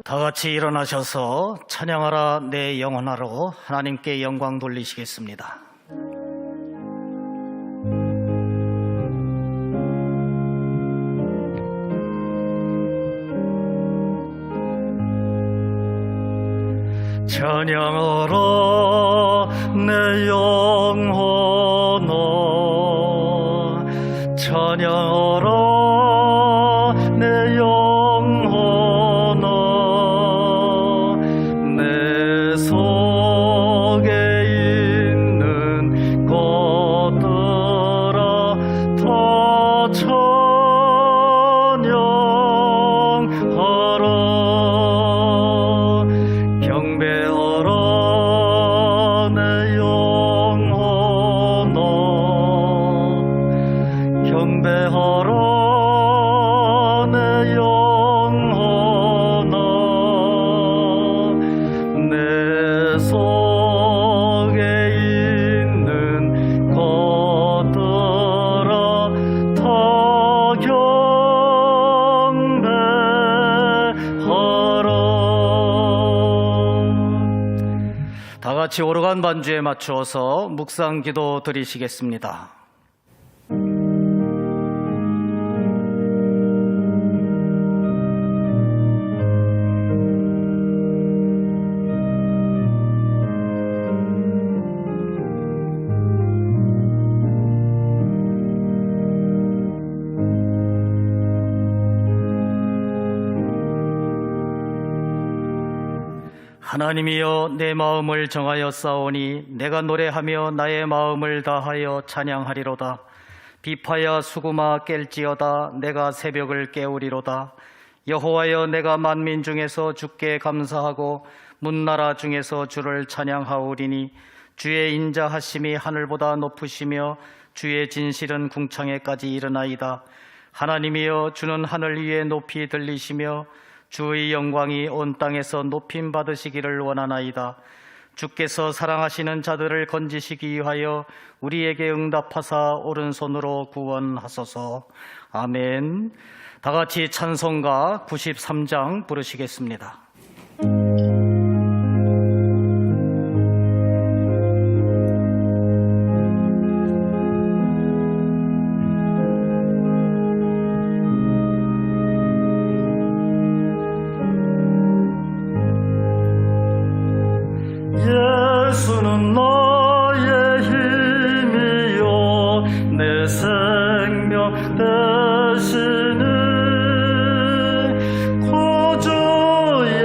다 같이 일어나셔서 찬양하라 내 영혼아로 하나님께 영광 돌리시겠습니다. 찬양하라 내 영혼아, 찬양하라 내 영혼아, 내 속에 있는 것들아 다 찬양하라. 경배하라 내 영혼아, 경배하라 내 영혼아, 내 속에 있는 것들아 다 경배하라. 다 같이 오르간 반주에 맞추어서 묵상 기도 드리시겠습니다. 하나님이여, 내 마음을 정하여 싸우니 내가 노래하며 나의 마음을 다하여 찬양하리로다. 비파야 수구마 깰지어다. 내가 새벽을 깨우리로다. 여호와여, 내가 만민 중에서 주께 감사하고 문나라 중에서 주를 찬양하오리니 주의 인자하심이 하늘보다 높으시며 주의 진실은 궁창에까지 이르나이다. 하나님이여, 주는 하늘 위에 높이 들리시며 주의 영광이 온 땅에서 높임 받으시기를 원하나이다. 주께서 사랑하시는 자들을 건지시기 위하여 우리에게 응답하사 오른손으로 구원하소서. 아멘. 다 같이 찬송가 93장 부르시겠습니다. 예수는 나의 힘이요 내 생명 되시니 구주의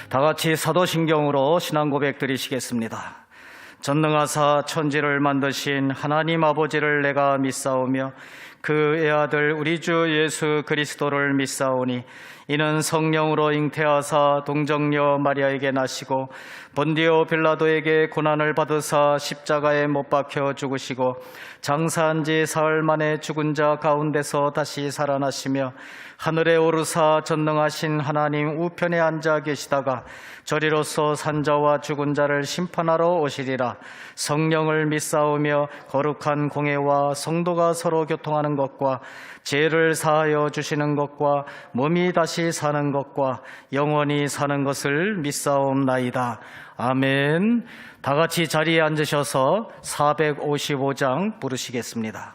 다 같이 사도신경으로 신앙 고백 드리시겠습니다. 전능하사 천지를 만드신 하나님 아버지를 내가 믿사오며 그 애아들 우리 주 예수 그리스도를 믿사오니 이는 성령으로 잉태하사 동정녀 마리아에게 나시고 본디오 빌라도에게 고난을 받으사 십자가에 못 박혀 죽으시고 장사한 지 사흘 만에 죽은 자 가운데서 다시 살아나시며 하늘에 오르사 전능하신 하나님 우편에 앉아 계시다가 저리로서 산자와 죽은 자를 심판하러 오시리라. 성령을 믿사오며 거룩한 공회와 성도가 서로 교통하는 것과 죄를 사하여 주시는 것과 몸이 다시 사는 것과 영원히 사는 것을 믿사옵나이다. 아멘. 다 같이 자리에 앉으셔서 455장 부르시겠습니다.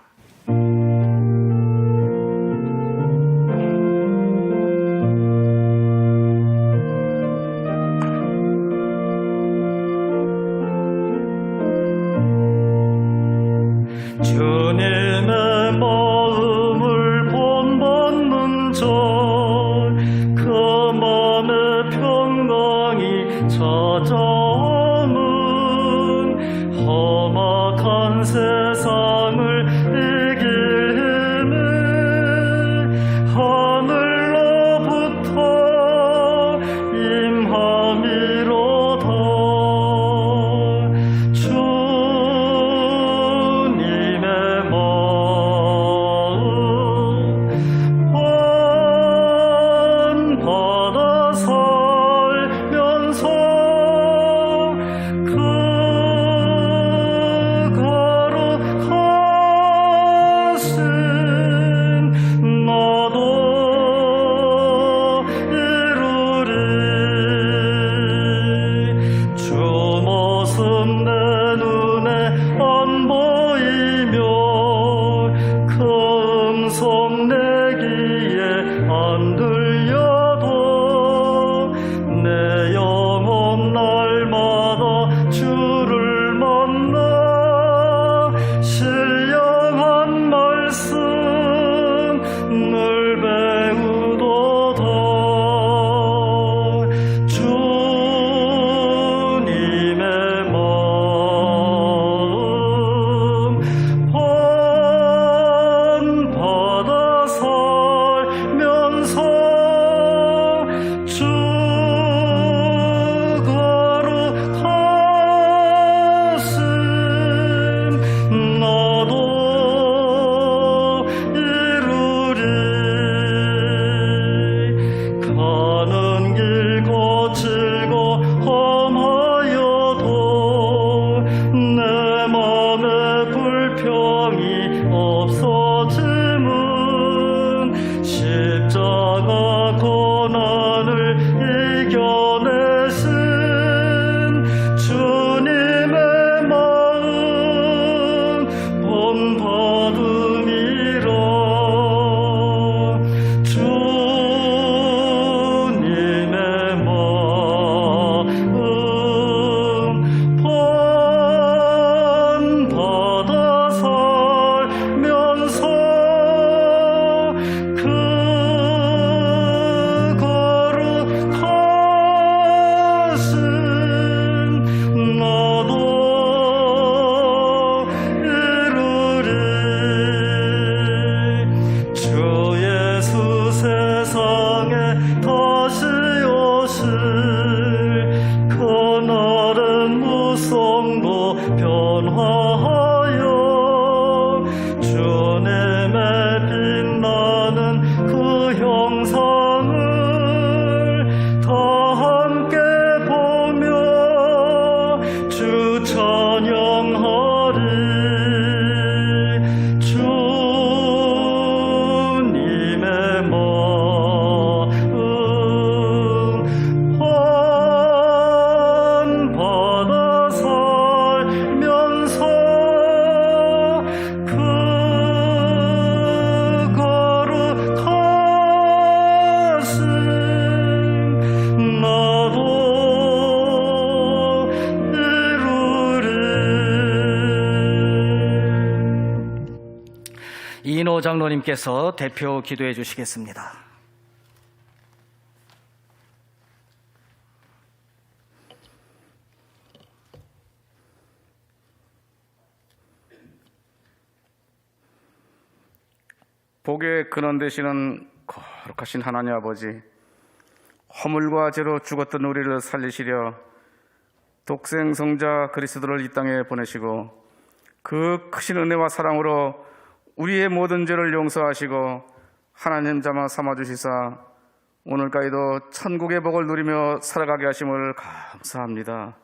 주님의 마음을 본받는 자 그 맘의 평강이 찾아오는 험악한 세상을 이길 힘이 하늘로부터 임함이로다. 이인호 장로님께서 대표 기도해 주시겠습니다. 복의 근원 되시는 거룩하신 하나님 아버지, 허물과 죄로 죽었던 우리를 살리시려 독생 성자 그리스도를 이 땅에 보내시고 그 크신 은혜와 사랑으로 우리의 모든 죄를 용서하시고 하나님 자마 삼아주시사 오늘까지도 천국의 복을 누리며 살아가게 하심을 감사합니다.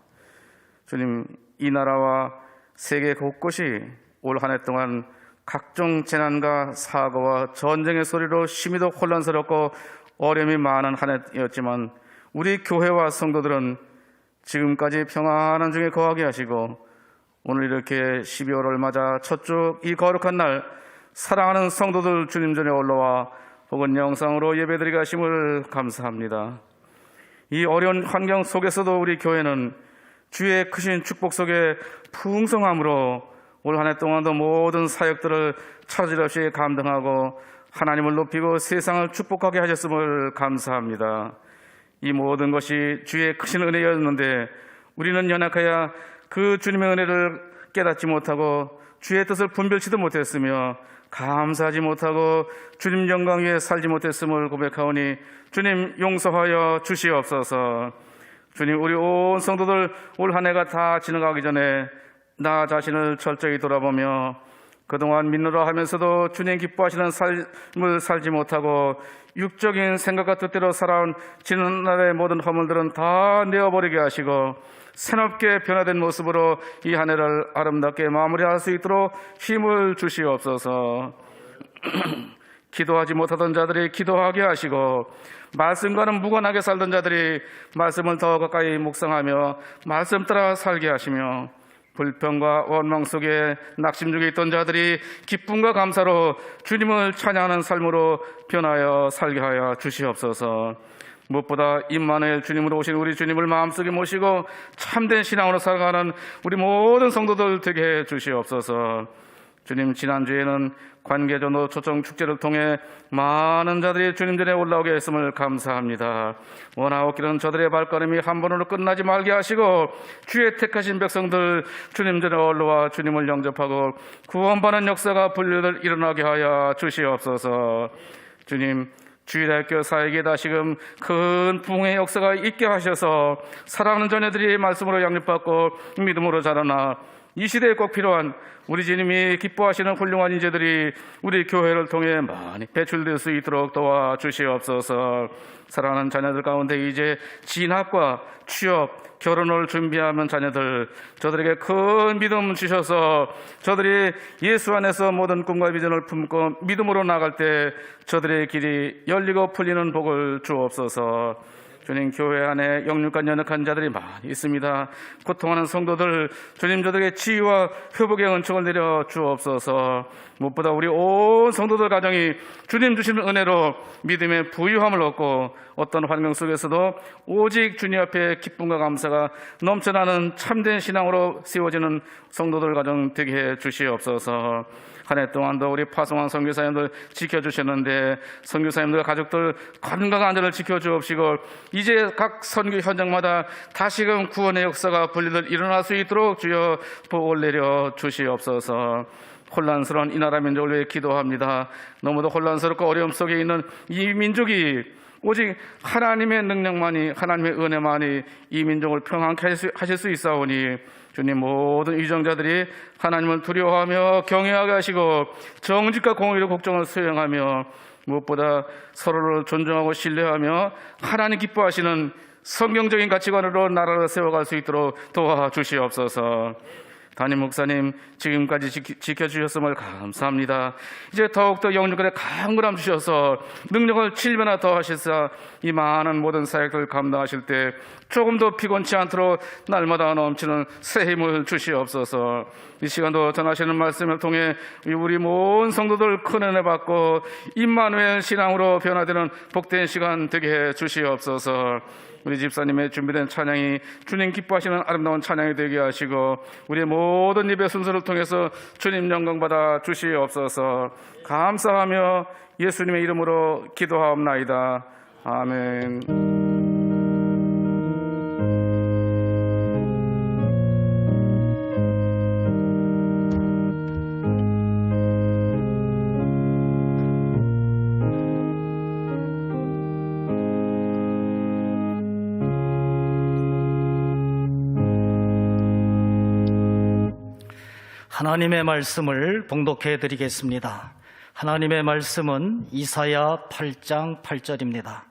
주님, 이 나라와 세계 곳곳이 올 한 해 동안 각종 재난과 사고와 전쟁의 소리로 심히도 혼란스럽고 어려움이 많은 한 해였지만 우리 교회와 성도들은 지금까지 평안한 중에 거하게 하시고 오늘 이렇게 12월을 맞아 첫 주 이 거룩한 날 사랑하는 성도들 주님 전에 올라와 혹은 영상으로 예배드리게 하심을 감사합니다. 이 어려운 환경 속에서도 우리 교회는 주의 크신 축복 속에 풍성함으로 올 한 해 동안도 모든 사역들을 차질 없이 감당하고 하나님을 높이고 세상을 축복하게 하셨음을 감사합니다. 이 모든 것이 주의 크신 은혜였는데 우리는 연약하여 그 주님의 은혜를 깨닫지 못하고 주의 뜻을 분별치도 못했으며 감사하지 못하고 주님 영광 위에 살지 못했음을 고백하오니 주님 용서하여 주시옵소서. 주님, 우리 온 성도들 올 한 해가 다 지나가기 전에 나 자신을 철저히 돌아보며 그동안 믿노라 하면서도 주님 기뻐하시는 삶을 살지 못하고 육적인 생각과 뜻대로 살아온 지난날의 모든 허물들은 다 내어버리게 하시고 새롭게 변화된 모습으로 이 한 해를 아름답게 마무리할 수 있도록 힘을 주시옵소서. 기도하지 못하던 자들이 기도하게 하시고 말씀과는 무관하게 살던 자들이 말씀을 더 가까이 묵상하며 말씀 따라 살게 하시며 불평과 원망 속에 낙심 중에 있던 자들이 기쁨과 감사로 주님을 찬양하는 삶으로 변하여 살게 하여 주시옵소서. 무엇보다 임마누엘 주님으로 오신 우리 주님을 마음속에 모시고 참된 신앙으로 살아가는 우리 모든 성도들 되게 해 주시옵소서. 주님, 지난주에는 관계전도 초청 축제를 통해 많은 자들이 주님 전에 올라오게 했음을 감사합니다. 원하옵기는 저들의 발걸음이 한 번으로 끝나지 말게 하시고 주의 택하신 백성들 주님 전에 올라와 주님을 영접하고 구원받는 역사가 분류들 일어나게 하여 주시옵소서. 주님, 주일학교 사역에 다시금 큰 부흥의 역사가 있게 하셔서 사랑하는 자녀들이 말씀으로 양육받고 믿음으로 자라나 이 시대에 꼭 필요한 우리 주님이 기뻐하시는 훌륭한 인재들이 우리 교회를 통해 많이 배출될 수 있도록 도와주시옵소서. 사랑하는 자녀들 가운데 이제 진학과 취업, 결혼을 준비하는 자녀들, 저들에게 큰 믿음 주셔서 저들이 예수 안에서 모든 꿈과 비전을 품고 믿음으로 나갈 때 저들의 길이 열리고 풀리는 복을 주옵소서. 주님, 교회 안에 영육간 연약한 자들이 많이 있습니다. 고통하는 성도들, 주님 저들에게 지혜와 회복의 은총을 내려 주옵소서. 무엇보다 우리 온 성도들 가정이 주님 주시는 은혜로 믿음의 부유함을 얻고 어떤 환경 속에서도 오직 주님 앞에 기쁨과 감사가 넘쳐나는 참된 신앙으로 세워지는 성도들 가정 되게 해 주시옵소서. 한 해 동안도 우리 파송한 선교사님들 지켜주셨는데 선교사님들 가족들 건강한 안전을 지켜주옵시고 이제 각 선교 현장마다 다시금 구원의 역사가 분리들 일어날 수 있도록 주여 복을 내려 주시옵소서. 혼란스러운 이 나라 민족을 위해 기도합니다. 너무도 혼란스럽고 어려움 속에 있는 이 민족이 오직 하나님의 능력만이, 하나님의 은혜만이 이 민족을 평안케 하실 수 있사오니 주님, 모든 위정자들이 하나님을 두려워하며 경외하게 하시고 정직과 공의로 국정을 수행하며 무엇보다 서로를 존중하고 신뢰하며 하나님 기뻐하시는 성경적인 가치관으로 나라를 세워갈 수 있도록 도와주시옵소서. 담임 목사님 지금까지 지켜주셨음을 감사합니다. 이제 더욱더 영육간에 강건함 주셔서 능력을 7배나 더하시사 이 많은 모든 사역들 감당하실 때 조금도 피곤치 않도록 날마다 넘치는 새 힘을 주시옵소서. 이 시간도 전하시는 말씀을 통해 우리 모든 성도들 큰 은혜 받고 임마누엘 신앙으로 변화되는 복된 시간 되게 해 주시옵소서. 우리 집사님의 준비된 찬양이 주님 기뻐하시는 아름다운 찬양이 되게 하시고 우리의 모든 예배 순서를 통해서 주님 영광받아 주시옵소서. 감사하며 예수님의 이름으로 기도하옵나이다. 아멘. 하나님의 말씀을 봉독해 드리겠습니다. 하나님의 말씀은 이사야 8장 8절입니다.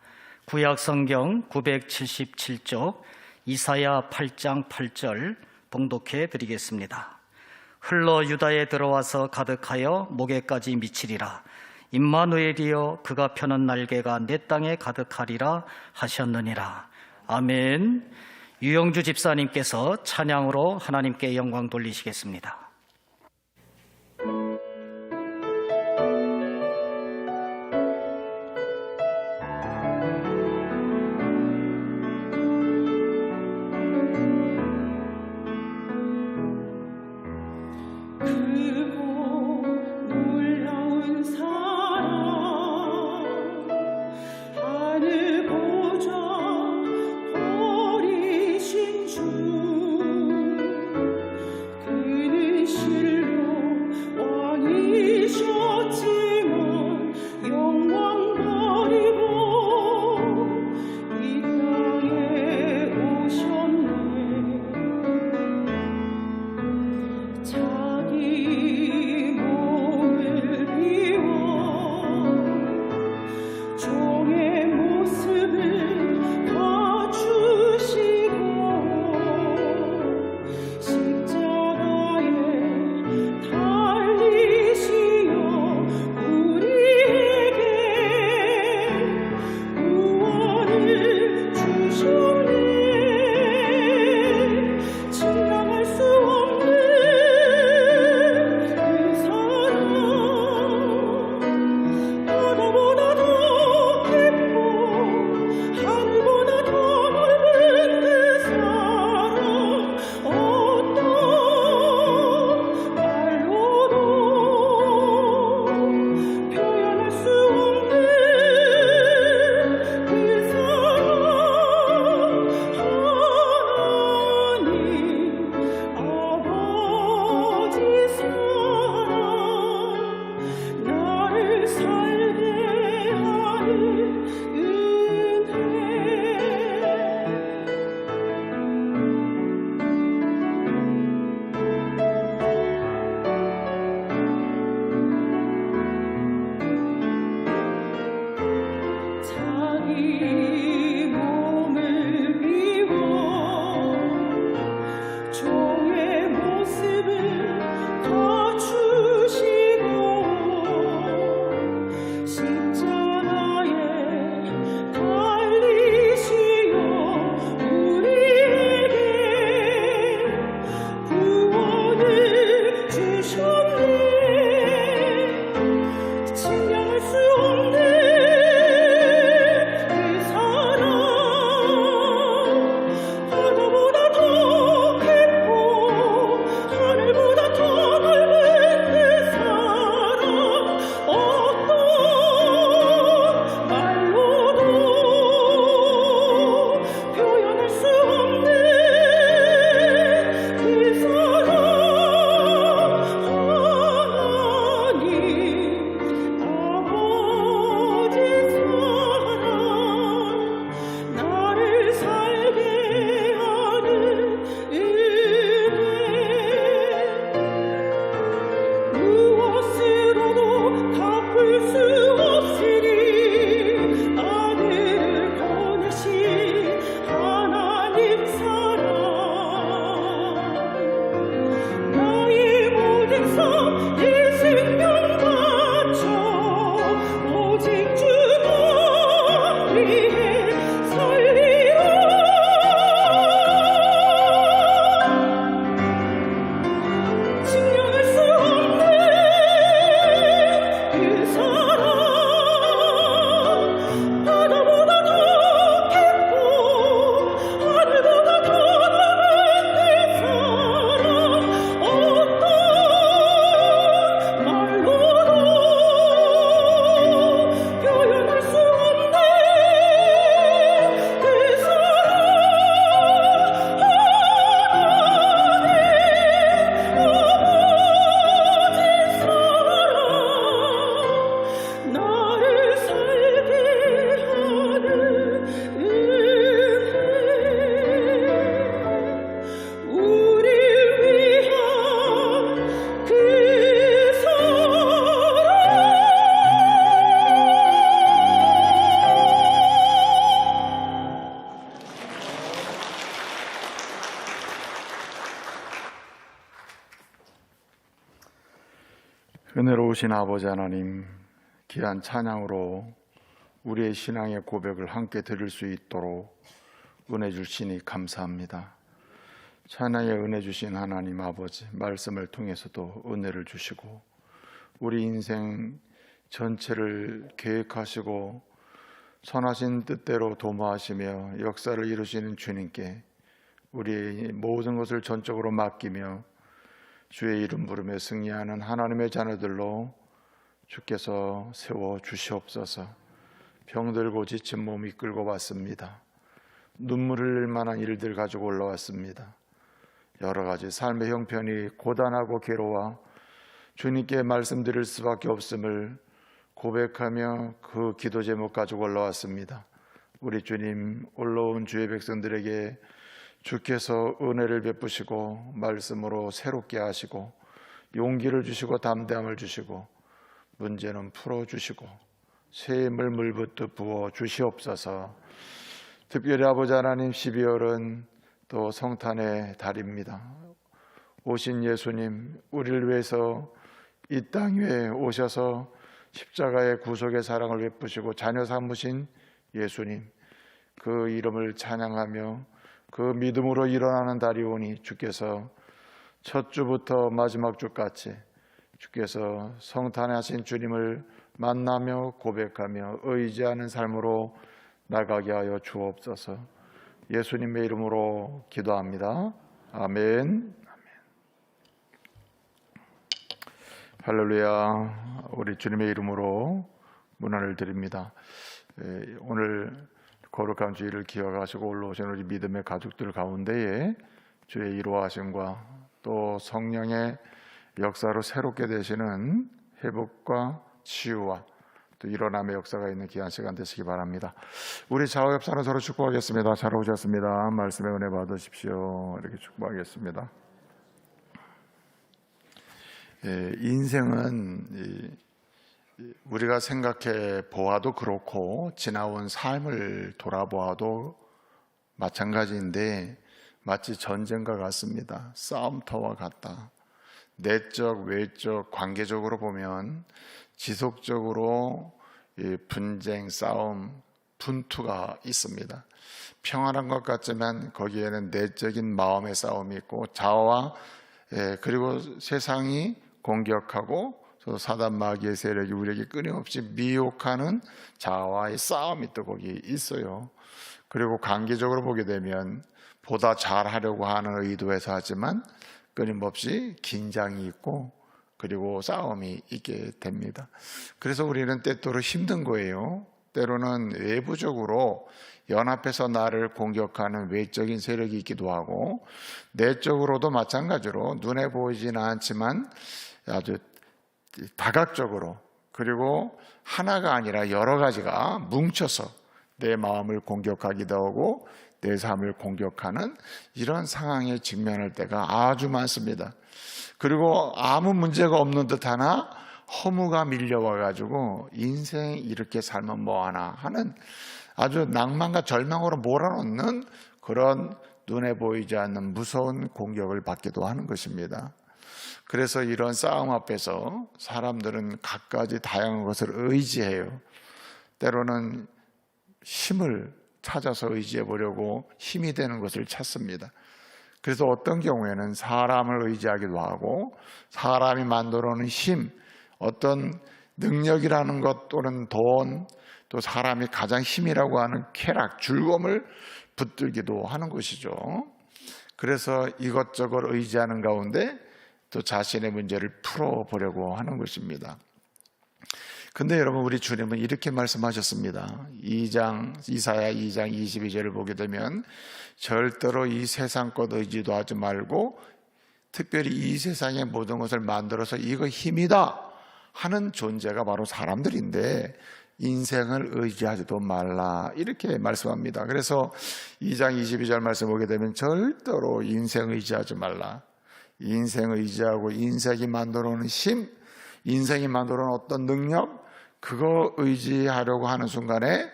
구약 성경 977쪽 이사야 8장 8절 봉독해 드리겠습니다. 흘러 유다에 들어와서 가득하여 목에까지 미치리라. 임마누엘이여 그가 펴는 날개가 내 땅에 가득하리라 하셨느니라. 아멘. 유영주 집사님께서 찬양으로 하나님께 영광 돌리시겠습니다. 그는 은혜로우신 아버지 하나님, 귀한 찬양으로 우리의 신앙의 고백을 함께 드릴 수 있도록 은혜 주시니 감사합니다. 찬양에 은혜 주신 하나님 아버지, 말씀을 통해서도 은혜를 주시고 우리 인생 전체를 계획하시고 선하신 뜻대로 도모하시며 역사를 이루시는 주님께 우리의 모든 것을 전적으로 맡기며 주의 이름 부르며 승리하는 하나님의 자녀들로 주께서 세워 주시옵소서. 병들고 지친 몸 이끌고 왔습니다. 눈물 흘릴 만한 일들 가지고 올라왔습니다. 여러 가지 삶의 형편이 고단하고 괴로워 주님께 말씀드릴 수밖에 없음을 고백하며 그 기도 제목 가지고 올라왔습니다. 우리 주님, 올라온 주의 백성들에게 주께서 은혜를 베푸시고 말씀으로 새롭게 하시고 용기를 주시고 담대함을 주시고 문제는 풀어주시고 새 힘을 물붓듯 부어 주시옵소서. 특별히 아버지 하나님, 12월은 또 성탄의 달입니다. 오신 예수님, 우리를 위해서 이 땅 위에 오셔서 십자가의 구속의 사랑을 베푸시고 자녀 삼으신 예수님, 그 이름을 찬양하며 그 믿음으로 일어나는 달이 오니 주께서 첫 주부터 마지막 주까지 주께서 성탄하신 주님을 만나며 고백하며 의지하는 삶으로 나가게 하여 주옵소서. 예수님의 이름으로 기도합니다. 아멘. 할렐루야. 우리 주님의 이름으로 문안을 드립니다. 오늘 거룩한 주일을 기억하시고 올라오신 우리 믿음의 가족들 가운데에 주의 이루하심과 또 성령의 역사로 새롭게 되시는 회복과 치유와 또 일어남의 역사가 있는 귀한 시간 되시기 바랍니다. 우리 좌우 옆 사람 서로 축복하겠습니다. 잘 오셨습니다. 말씀의 은혜 받으십시오. 이렇게 축복하겠습니다. 인생은 우리가 생각해 보아도 그렇고 지나온 삶을 돌아보아도 마찬가지인데 마치 전쟁과 같습니다. 싸움터와 같다. 내적, 외적, 관계적으로 보면 지속적으로 분쟁, 싸움, 분투가 있습니다. 평안한 것 같지만 거기에는 내적인 마음의 싸움이 있고 자아와 그리고 세상이 공격하고 사단 마귀의 세력이 우리에게 끊임없이 미혹하는 자아와의 싸움이 또 거기 있어요. 그리고 관계적으로 보게 되면 보다 잘하려고 하는 의도에서 하지만 끊임없이 긴장이 있고 그리고 싸움이 있게 됩니다. 그래서 우리는 때때로 힘든 거예요. 때로는 외부적으로 연합해서 나를 공격하는 외적인 세력이 있기도 하고 내적으로도 마찬가지로 눈에 보이지는 않지만 아주 다각적으로 그리고 하나가 아니라 여러 가지가 뭉쳐서 내 마음을 공격하기도 하고 내 삶을 공격하는 이런 상황에 직면할 때가 아주 많습니다. 그리고 아무 문제가 없는 듯 하나 허무가 밀려와가지고 인생 이렇게 살면 뭐하나 하는 아주 낭만과 절망으로 몰아넣는 그런 눈에 보이지 않는 무서운 공격을 받기도 하는 것입니다. 그래서 이런 싸움 앞에서 사람들은 갖가지 다양한 것을 의지해요. 때로는 힘을 찾아서 의지해 보려고 힘이 되는 것을 찾습니다. 그래서 어떤 경우에는 사람을 의지하기도 하고 사람이 만들어 놓은 힘, 어떤 능력이라는 것 또는 돈, 또 사람이 가장 힘이라고 하는 쾌락, 즐거움을 붙들기도 하는 것이죠. 그래서 이것저것 의지하는 가운데 또 자신의 문제를 풀어보려고 하는 것입니다. 근데 여러분, 우리 주님은 이렇게 말씀하셨습니다. 이사야 2장 22절을 보게 되면 절대로 이 세상 것 의지도 하지 말고 특별히 이 세상의 모든 것을 만들어서 이거 힘이다 하는 존재가 바로 사람들인데 인생을 의지하지도 말라 이렇게 말씀합니다. 그래서 2장 22절 말씀 보게 되면 절대로 인생 의지하지 말라. 인생 의지하고 인생이 만들어 놓은 힘, 인생이 만들어 놓은 어떤 능력, 그거 의지하려고 하는 순간에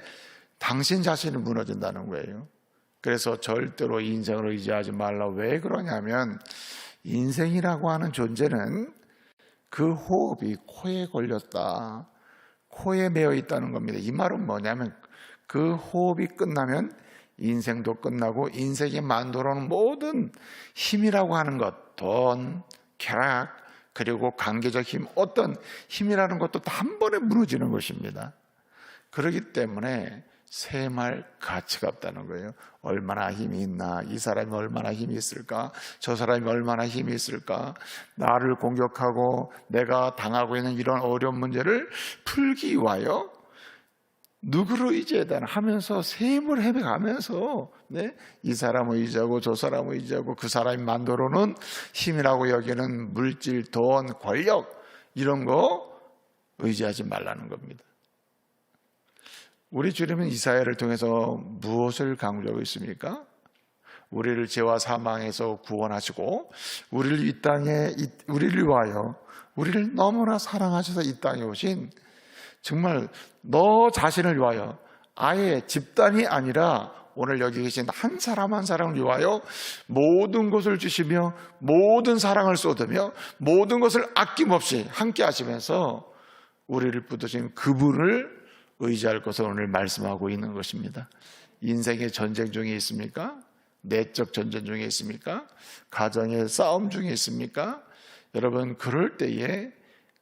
당신 자신이 무너진다는 거예요. 그래서 절대로 인생을 의지하지 말라. 왜 그러냐면 인생이라고 하는 존재는 그 호흡이 코에 걸렸다, 코에 매어 있다는 겁니다. 이 말은 뭐냐면 그 호흡이 끝나면 인생도 끝나고 인생이 만들어오는 모든 힘이라고 하는 것, 돈, 쾌락, 그리고 관계적 힘, 어떤 힘이라는 것도 다 한 번에 무너지는 것입니다. 그렇기 때문에 셈할 가치가 없다는 거예요. 얼마나 힘이 있나, 이 사람이 얼마나 힘이 있을까, 저 사람이 얼마나 힘이 있을까, 나를 공격하고 내가 당하고 있는 이런 어려운 문제를 풀기 위하여 누구를 의지해야 되나 하면서 셈을 해가면서 이 사람을 의지하고 저 사람을 의지하고 그 사람이 만들어놓은 힘이라고 여기는 물질, 돈, 권력 이런 거 의지하지 말라는 겁니다. 우리 주님은 이사야를 통해서 무엇을 강조하고 있습니까? 우리를 죄와 사망에서 구원하시고 우리를 위하여 우리를 너무나 사랑하셔서 이 땅에 오신, 정말 너 자신을 위하여, 아예 집단이 아니라 오늘 여기 계신 한 사람 한 사람을 위하여 모든 것을 주시며 모든 사랑을 쏟으며 모든 것을 아낌없이 함께 하시면서 우리를 붙드신 그분을 의지할 것을 오늘 말씀하고 있는 것입니다. 인생의 전쟁 중에 있습니까? 내적 전쟁 중에 있습니까? 가정의 싸움 중에 있습니까? 여러분, 그럴 때에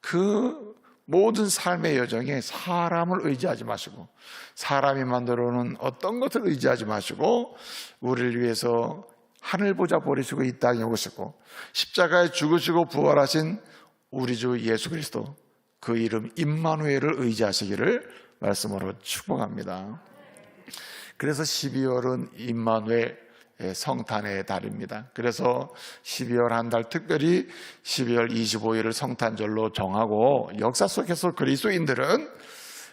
그 모든 삶의 여정에 사람을 의지하지 마시고, 사람이 만들어놓은 어떤 것을 의지하지 마시고, 우리를 위해서 하늘 보좌 버리시고 이 땅에 오시고 십자가에 죽으시고 부활하신 우리 주 예수 그리스도, 그 이름 임마누엘을 의지하시기를 말씀으로 축복합니다. 그래서 12월은 임마누엘 성탄의 달입니다. 그래서 12월 한 달, 특별히 12월 25일을 성탄절로 정하고, 역사 속에서 그리스도인들은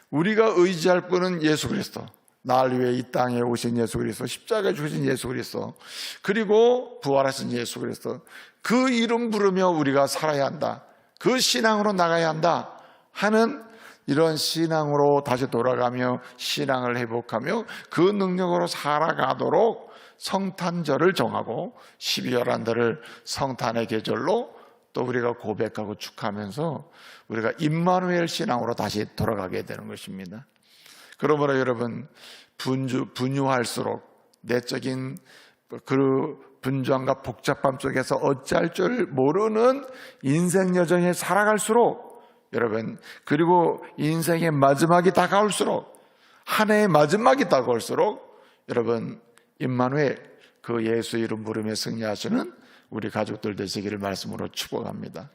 우리가 의지할 분은 예수 그리스도, 날 위해 이 땅에 오신 예수 그리스도, 십자가에 죽으신 예수 그리스도, 그리고 부활하신 예수 그리스도, 그 이름 부르며 우리가 살아야 한다, 그 신앙으로 나가야 한다 하는 이런 신앙으로 다시 돌아가며 신앙을 회복하며 그 능력으로 살아가도록 성탄절을 정하고 12월 한 달을 성탄의 계절로 또 우리가 고백하고 축하하면서 우리가 임마누엘 신앙으로 다시 돌아가게 되는 것입니다. 그러므로 여러분, 분유할수록 내적인 그 분주함과 복잡함 속에서 어찌할 줄 모르는 인생 여정에 살아갈수록, 여러분, 그리고 인생의 마지막이 다가올수록, 한 해의 마지막이 다가올수록 여러분, 임마누엘, 그 예수 이름 부르며 승리하시는 우리 가족들 되시기를 말씀으로 축복합니다.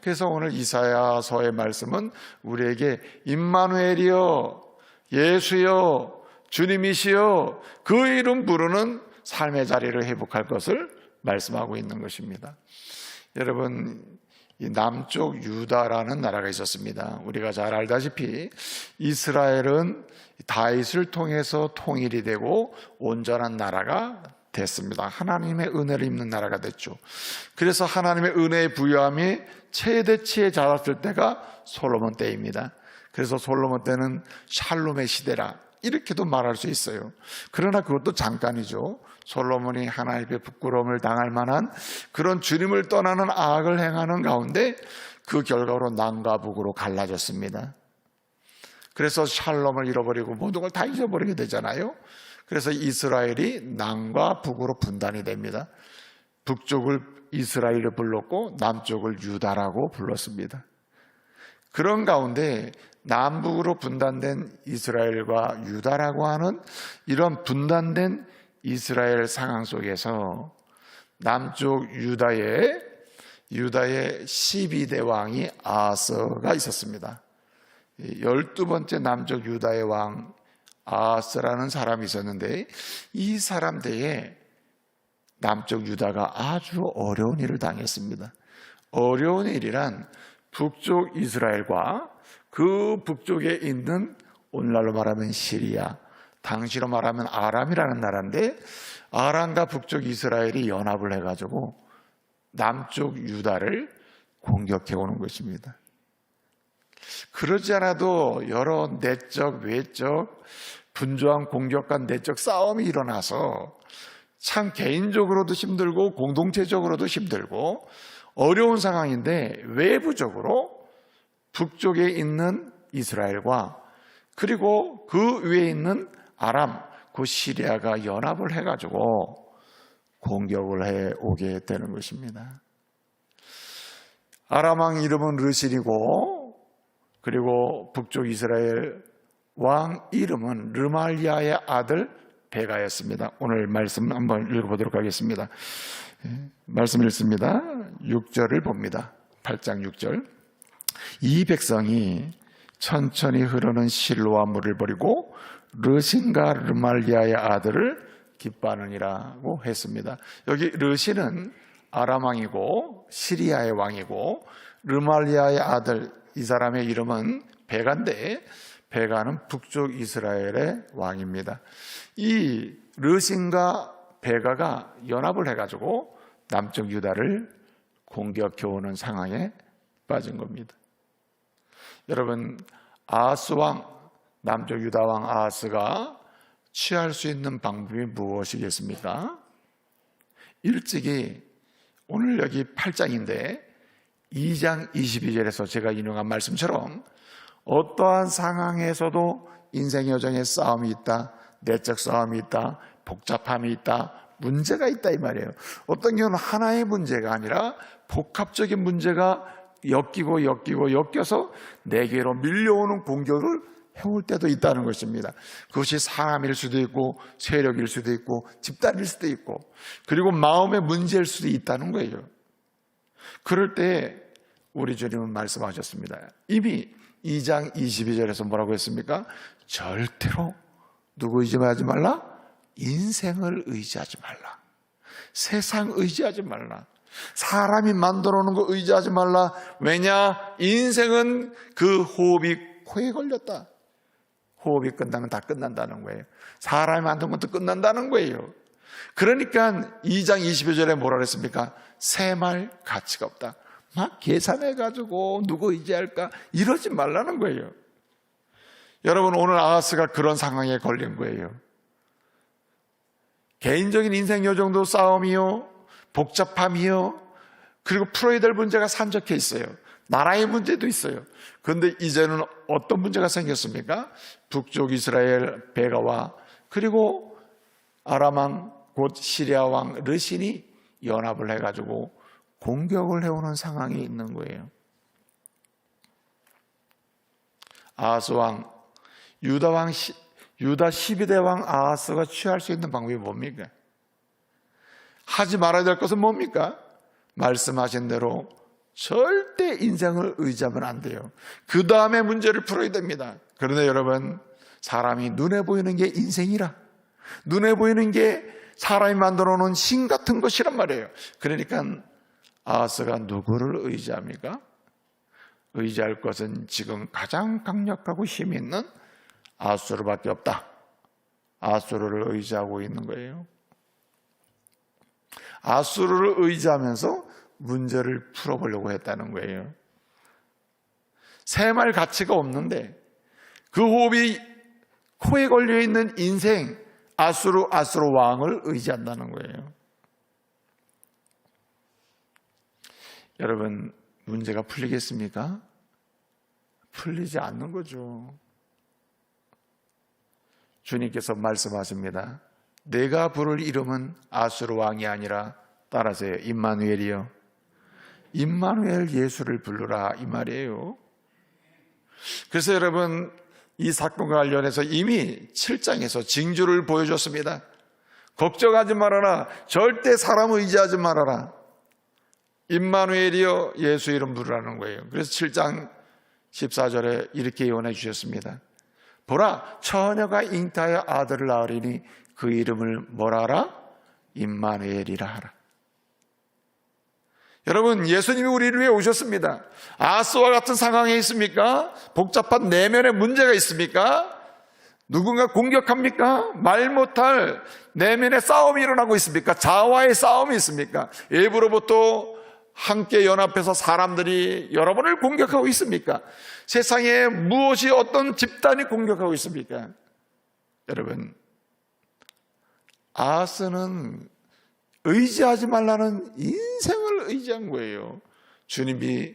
그래서 오늘 이사야서의 말씀은 우리에게 임마누엘이여, 예수여, 주님이시여, 그 이름 부르는 삶의 자리를 회복할 것을 말씀하고 있는 것입니다. 여러분, 이 남쪽 유다라는 나라가 있었습니다. 우리가 잘 알다시피 이스라엘은 다윗을 통해서 통일이 되고 온전한 나라가 됐습니다. 하나님의 은혜를 입는 나라가 됐죠. 그래서 하나님의 은혜의 부여함이 최대치에 자랐을 때가 솔로몬 때입니다. 그래서 솔로몬 때는 샬롬의 시대라 이렇게도 말할 수 있어요. 그러나 그것도 잠깐이죠. 솔로몬이 하나님의 부끄러움을 당할 만한 그런 주님을 떠나는 악을 행하는 가운데 그 결과로 남과 북으로 갈라졌습니다. 그래서 샬롬을 잃어버리고 모든 걸 다 잊어버리게 되잖아요. 그래서 이스라엘이 남과 북으로 분단이 됩니다. 북쪽을 이스라엘을 불렀고 남쪽을 유다라고 불렀습니다. 그런 가운데 남북으로 분단된 이스라엘과 유다라고 하는 이런 분단된 이스라엘 상황 속에서 남쪽 유다의 12대 왕이 아하스가 있었습니다. 12번째 남쪽 유다의 왕 아하스라는 사람이 있었는데, 이 사람 때에 남쪽 유다가 아주 어려운 일을 당했습니다. 어려운 일이란 북쪽 이스라엘과 그 북쪽에 있는 오늘날로 말하면 시리아, 당시로 말하면 아람이라는 나라인데, 아람과 북쪽 이스라엘이 연합을 해가지고 남쪽 유다를 공격해 오는 것입니다. 그러지 않아도 여러 내적, 외적, 분주한 공격과 내적 싸움이 일어나서 참 개인적으로도 힘들고 공동체적으로도 힘들고 어려운 상황인데 외부적으로 북쪽에 있는 이스라엘과 그리고 그 위에 있는 아람, 그 시리아가 연합을 해가지고 공격을 해 오게 되는 것입니다. 아람 왕 이름은 르신이고 그리고 북쪽 이스라엘 왕 이름은 르말리아의 아들 베가였습니다. 오늘 말씀 한번 읽어보도록 하겠습니다. 말씀 읽습니다. 6절을 봅니다. 8장 6절. 이 백성이 천천히 흐르는 실로와 물을 버리고 르신과 르말리아의 아들을 기뻐하느니라고 했습니다. 여기 르신은 아람 왕이고 시리아의 왕이고 르말리아의 아들, 이 사람의 이름은 베가인데 베가는 북쪽 이스라엘의 왕입니다. 이 르신과 베가가 연합을 해가지고 남쪽 유다를 공격해오는 상황에 빠진 겁니다. 여러분, 아하스 왕, 남쪽 유다 왕 아하스가 취할 수 있는 방법이 무엇이겠습니까? 일찍이 오늘 여기 8장인데 2장 22절에서 제가 인용한 말씀처럼 어떠한 상황에서도 인생 여정에 싸움이 있다, 내적 싸움이 있다, 복잡함이 있다, 문제가 있다 이 말이에요. 어떤 경우는 하나의 문제가 아니라 복합적인 문제가 엮여서 내게로 밀려오는 공격을 해올 때도 있다는 것입니다. 그것이 사람일 수도 있고 세력일 수도 있고 집단일 수도 있고 그리고 마음의 문제일 수도 있다는 거예요. 그럴 때 우리 주님은 말씀하셨습니다. 이미 2장 22절에서 뭐라고 했습니까? 절대로 누구 의지하지 말라? 인생을 의지하지 말라. 세상 의지하지 말라. 사람이 만들어 놓은 거 의지하지 말라. 왜냐? 인생은 그 호흡이 코에 걸렸다. 호흡이 끝나면 다 끝난다는 거예요. 사람이 만든 것도 끝난다는 거예요. 그러니까 2장 22절에 뭐라 그랬습니까? 새말 가치가 없다. 막 계산해가지고 누구 의지할까? 이러지 말라는 거예요. 여러분, 오늘 아하스가 그런 상황에 걸린 거예요. 개인적인 인생 여정도 싸움이요, 복잡함이요, 그리고 풀어야 될 문제가 산적해 있어요. 나라의 문제도 있어요. 그런데 이제는 어떤 문제가 생겼습니까? 북쪽 이스라엘 베가와 그리고 아람 왕, 곧 시리아 왕 르신이 연합을 해가지고 공격을 해오는 상황이 있는 거예요. 아하스 왕, 유다 12대 왕 아하스가 취할 수 있는 방법이 뭡니까? 하지 말아야 될 것은 뭡니까? 말씀하신 대로 절대 인생을 의지하면 안 돼요. 그 다음에 문제를 풀어야 됩니다. 그런데 여러분, 사람이 눈에 보이는 게 인생이라, 눈에 보이는 게 사람이 만들어 놓은 신 같은 것이란 말이에요. 그러니까 아하스가 누구를 의지합니까? 의지할 것은 지금 가장 강력하고 힘 있는 아수르밖에 없다. 아수르를 의지하고 있는 거예요. 아수르를 의지하면서 문제를 풀어보려고 했다는 거예요. 새말 가치가 없는데 그 호흡이 코에 걸려있는 인생 아수르 왕을 의지한다는 거예요. 여러분, 문제가 풀리겠습니까? 풀리지 않는 거죠. 주님께서 말씀하십니다. 내가 부를 이름은 아수르 왕이 아니라, 따라서요, 임마누엘이요. 임마누엘 예수를 부르라 이 말이에요. 그래서 여러분, 이 사건과 관련해서 이미 7장에서 징조를 보여줬습니다. 걱정하지 말아라. 절대 사람 의지하지 말아라. 임마누엘이여 예수 이름 부르라는 거예요. 그래서 7장 14절에 이렇게 예언해 주셨습니다. 보라, 처녀가 잉타하여 아들을 낳으리니 그 이름을 뭐라 하라? 임마누엘이라 하라. 여러분, 예수님이 우리를 위해 오셨습니다. 아하스와 같은 상황에 있습니까? 복잡한 내면의 문제가 있습니까? 누군가 공격합니까? 말 못할 내면의 싸움이 일어나고 있습니까? 자아와의 싸움이 있습니까? 일부로부터 함께 연합해서 사람들이 여러분을 공격하고 있습니까? 세상에 무엇이 어떤 집단이 공격하고 있습니까? 여러분, 아하스는 의지하지 말라는 인생을 의지한 거예요. 주님이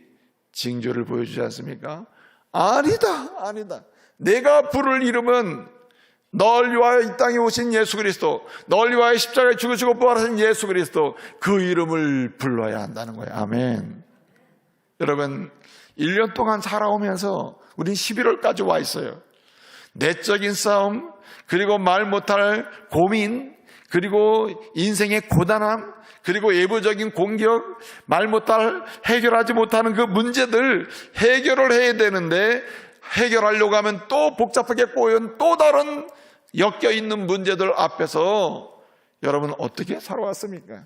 징조를 보여주지 않습니까? 아니다. 내가 부를 이름은 널 위하여 이 땅에 오신 예수 그리스도, 널 위하여 십자가에 죽으시고 부활하신 예수 그리스도, 그 이름을 불러야 한다는 거예요. 아멘. 여러분, 1년 동안 살아오면서 우리 11월까지 와 있어요. 내적인 싸움, 그리고 말 못할 고민, 그리고 인생의 고단함, 그리고 외부적인 공격, 말 못할 해결하지 못하는 그 문제들 해결을 해야 되는데, 해결하려고 하면 또 복잡하게 꼬인 또 다른 엮여있는 문제들 앞에서 여러분 어떻게 살아왔습니까?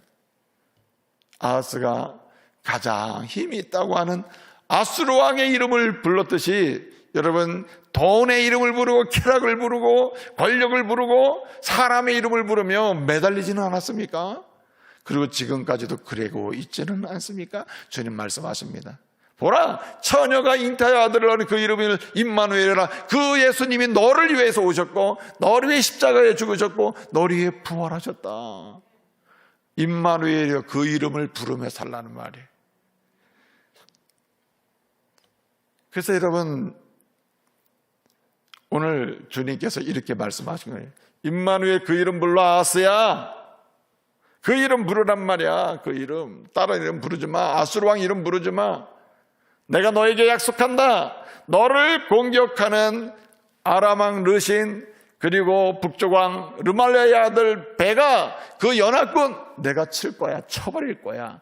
아하스가 가장 힘이 있다고 하는 아수르 왕의 이름을 불렀듯이 여러분 돈의 이름을 부르고 쾌락을 부르고 권력을 부르고 사람의 이름을 부르며 매달리지는 않았습니까? 그리고 지금까지도 그러고 있지는 않습니까? 주님 말씀하십니다. 보라, 처녀가 잉타의 아들을 낳은 그 이름을 임마누엘이라. 그 예수님이 너를 위해서 오셨고 너를 위해 십자가에 죽으셨고 너를 위해 부활하셨다. 임마누엘이여, 그 이름을 부르며 살라는 말이에요. 그래서 여러분, 오늘 주님께서 이렇게 말씀하신 거예요. 임마누엘, 그 이름 불러. 아하스야, 그 이름 부르란 말이야. 그 이름, 다른 이름 부르지 마. 아수르 왕 이름 부르지 마. 내가 너에게 약속한다. 너를 공격하는 아람 왕 르신, 그리고 북쪽 왕 르말리아의 아들 베가, 그 연합군 내가 칠 거야. 쳐버릴 거야.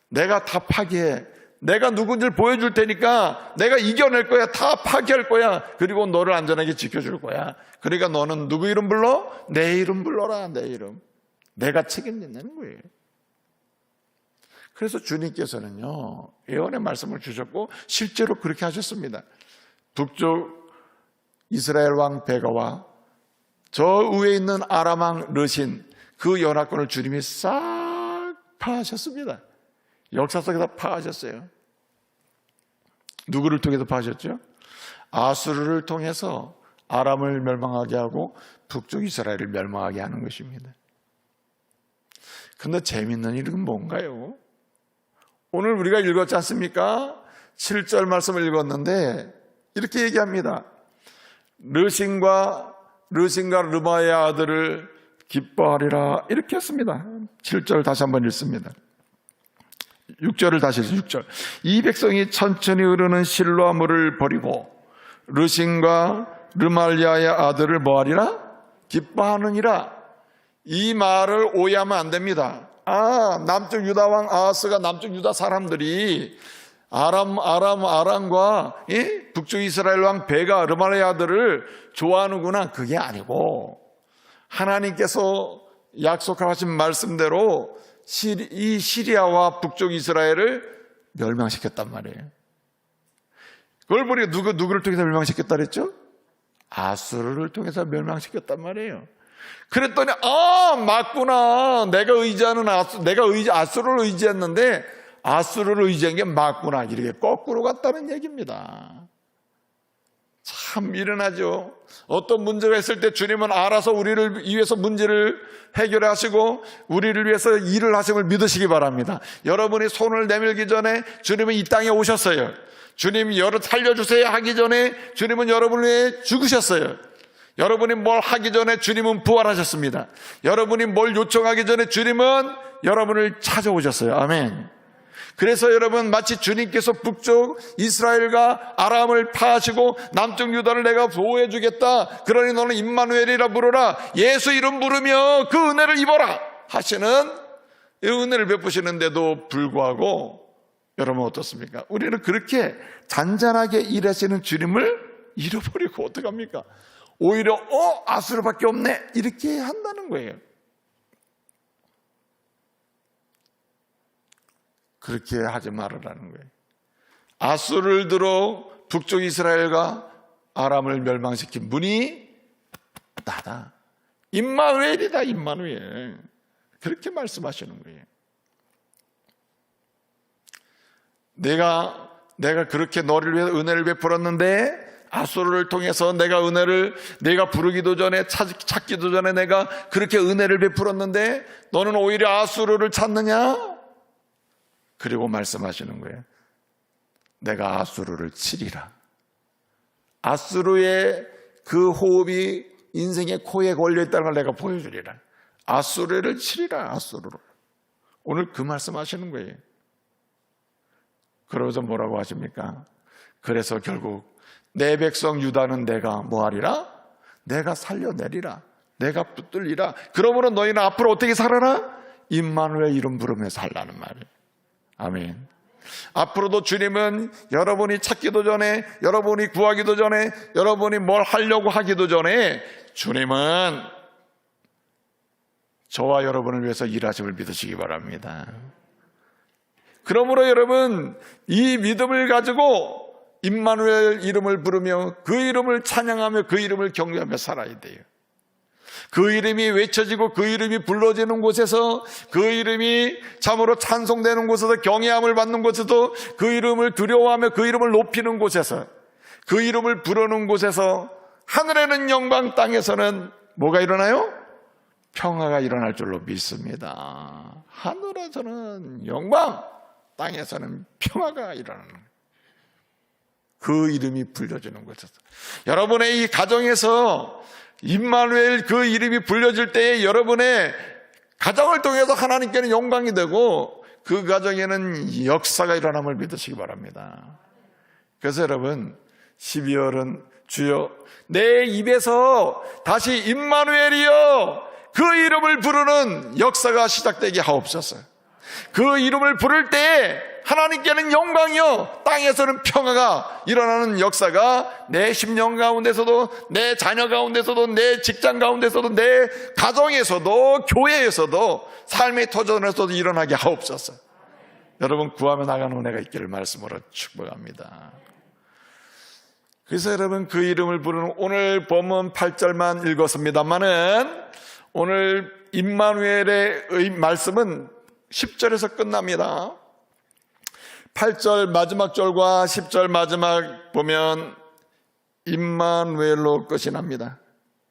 내가 다 파괴해. 내가 누군지를 보여줄 테니까 내가 이겨낼 거야. 다 파괴할 거야. 그리고 너를 안전하게 지켜줄 거야. 그러니까 너는 누구 이름 불러? 내 이름 불러라. 내 이름. 내가 책임진다는 거예요. 그래서 주님께서는요, 예언의 말씀을 주셨고 실제로 그렇게 하셨습니다. 북쪽 이스라엘 왕 베가와 저 위에 있는 아람 왕 르신, 그 연합군을 주님이 싹 파하셨습니다. 역사 속에서 파하셨어요. 누구를 통해서 파하셨죠? 아수르를 통해서 아람을 멸망하게 하고 북쪽 이스라엘을 멸망하게 하는 것입니다. 그런데 재밌는 일은 뭔가요? 오늘 우리가 읽었지 않습니까? 7절 말씀을 읽었는데 이렇게 얘기합니다. 르신과 르마의 아들을 기뻐하리라, 이렇게 했습니다. 7절 다시 한번 읽습니다. 6절을 다시 해서 6절. 이 백성이 천천히 흐르는 실로아 물을 버리고 르신과 르말리아의 아들을 뭐하리라? 기뻐하느니라. 이 말을 오해하면 안 됩니다. 남쪽 유다 왕 아하스가 남쪽 유다 사람들이 아람과 북쪽 이스라엘 왕 베가 르말리아 아들을 좋아하는구나, 그게 아니고 하나님께서 약속하신 말씀대로 이 시리아와 북쪽 이스라엘을 멸망시켰단 말이에요. 그걸 보니 누구를 통해서 멸망시켰다 그랬죠? 아수르를 통해서 멸망시켰단 말이에요. 그랬더니 맞구나. 내가 아수르를 의지했는데 아수르를 의지한 게 맞구나. 이렇게 거꾸로 갔다는 얘기입니다. 참 미련하죠. 어떤 문제가 있을 때 주님은 알아서 우리를 위해서 문제를 해결하시고 우리를 위해서 일을 하심을 믿으시기 바랍니다. 여러분이 손을 내밀기 전에 주님은 이 땅에 오셨어요. 주님이 여러분 살려주세요 하기 전에 주님은 여러분을 위해 죽으셨어요. 여러분이 뭘 하기 전에 주님은 부활하셨습니다. 여러분이 뭘 요청하기 전에 주님은 여러분을 찾아오셨어요. 아멘. 그래서 여러분, 마치 주님께서 북쪽 이스라엘과 아람을 파하시고 남쪽 유다를 내가 보호해 주겠다, 그러니 너는 임마누엘이라 부르라, 예수 이름 부르며 그 은혜를 입어라 하시는 이 은혜를 베푸시는데도 불구하고 여러분 어떻습니까? 우리는 그렇게 잔잔하게 일하시는 주님을 잃어버리고 어떡합니까? 오히려 아수르밖에 없네 이렇게 한다는 거예요. 그렇게 하지 말으라는 거예요. 아수르를 들어 북쪽 이스라엘과 아람을 멸망시킨 분이 나다. 임마누엘이다, 임마누엘. 그렇게 말씀하시는 거예요. 내가 그렇게 너를 위해 은혜를 베풀었는데 아수르를 통해서 내가 부르기도 전에 찾기도 전에 내가 그렇게 은혜를 베풀었는데 너는 오히려 아수르를 찾느냐? 그리고 말씀하시는 거예요. 내가 아수르를 치리라. 아수르의 그 호흡이 인생의 코에 걸려있다는 걸 내가 보여주리라. 아수르를 치리라. 아수르로. 오늘 그 말씀하시는 거예요. 그러면서 뭐라고 하십니까? 그래서 결국 내 백성 유다는 내가 뭐하리라? 내가 살려내리라. 내가 붙들리라. 그러므로 너희는 앞으로 어떻게 살아라? 임마누엘 이름 부르면서 살라는 말이에요. 아멘. 앞으로도 주님은 여러분이 찾기도 전에, 여러분이 구하기도 전에, 여러분이 뭘 하려고 하기도 전에 주님은 저와 여러분을 위해서 일하심을 믿으시기 바랍니다. 그러므로 여러분, 이 믿음을 가지고 임마누엘 이름을 부르며 그 이름을 찬양하며 그 이름을 경외하며 살아야 돼요. 그 이름이 외쳐지고 그 이름이 불러지는 곳에서, 그 이름이 참으로 찬송되는 곳에서, 경외함을 받는 곳에서, 그 이름을 두려워하며 그 이름을 높이는 곳에서, 그 이름을 부르는 곳에서 하늘에는 영광, 땅에서는 뭐가 일어나요? 평화가 일어날 줄로 믿습니다. 하늘에서는 영광, 땅에서는 평화가 일어나는 거예요. 그 이름이 불려지는 곳에서, 여러분의 이 가정에서 임마누엘 그 이름이 불려질 때에 여러분의 가정을 통해서 하나님께는 영광이 되고 그 가정에는 역사가 일어남을 믿으시기 바랍니다. 그래서 여러분, 12월은 주여 내 입에서 다시 임마누엘이여 그 이름을 부르는 역사가 시작되게 하옵소서. 그 이름을 부를 때에 하나님께는 영광이요 땅에서는 평화가 일어나는 역사가 내 심령 가운데서도, 내 자녀 가운데서도, 내 직장 가운데서도, 내 가정에서도, 교회에서도, 삶의 터전에서도 일어나게 하옵소서. 여러분, 구하며 나가는 은혜가 있기를 말씀으로 축복합니다. 그래서 여러분, 그 이름을 부르는 오늘 본문 8절만 읽었습니다마는 오늘 임마누엘의 말씀은 10절에서 끝납니다. 8절 마지막 절과 10절 마지막 보면 임마누엘로 끝이 납니다.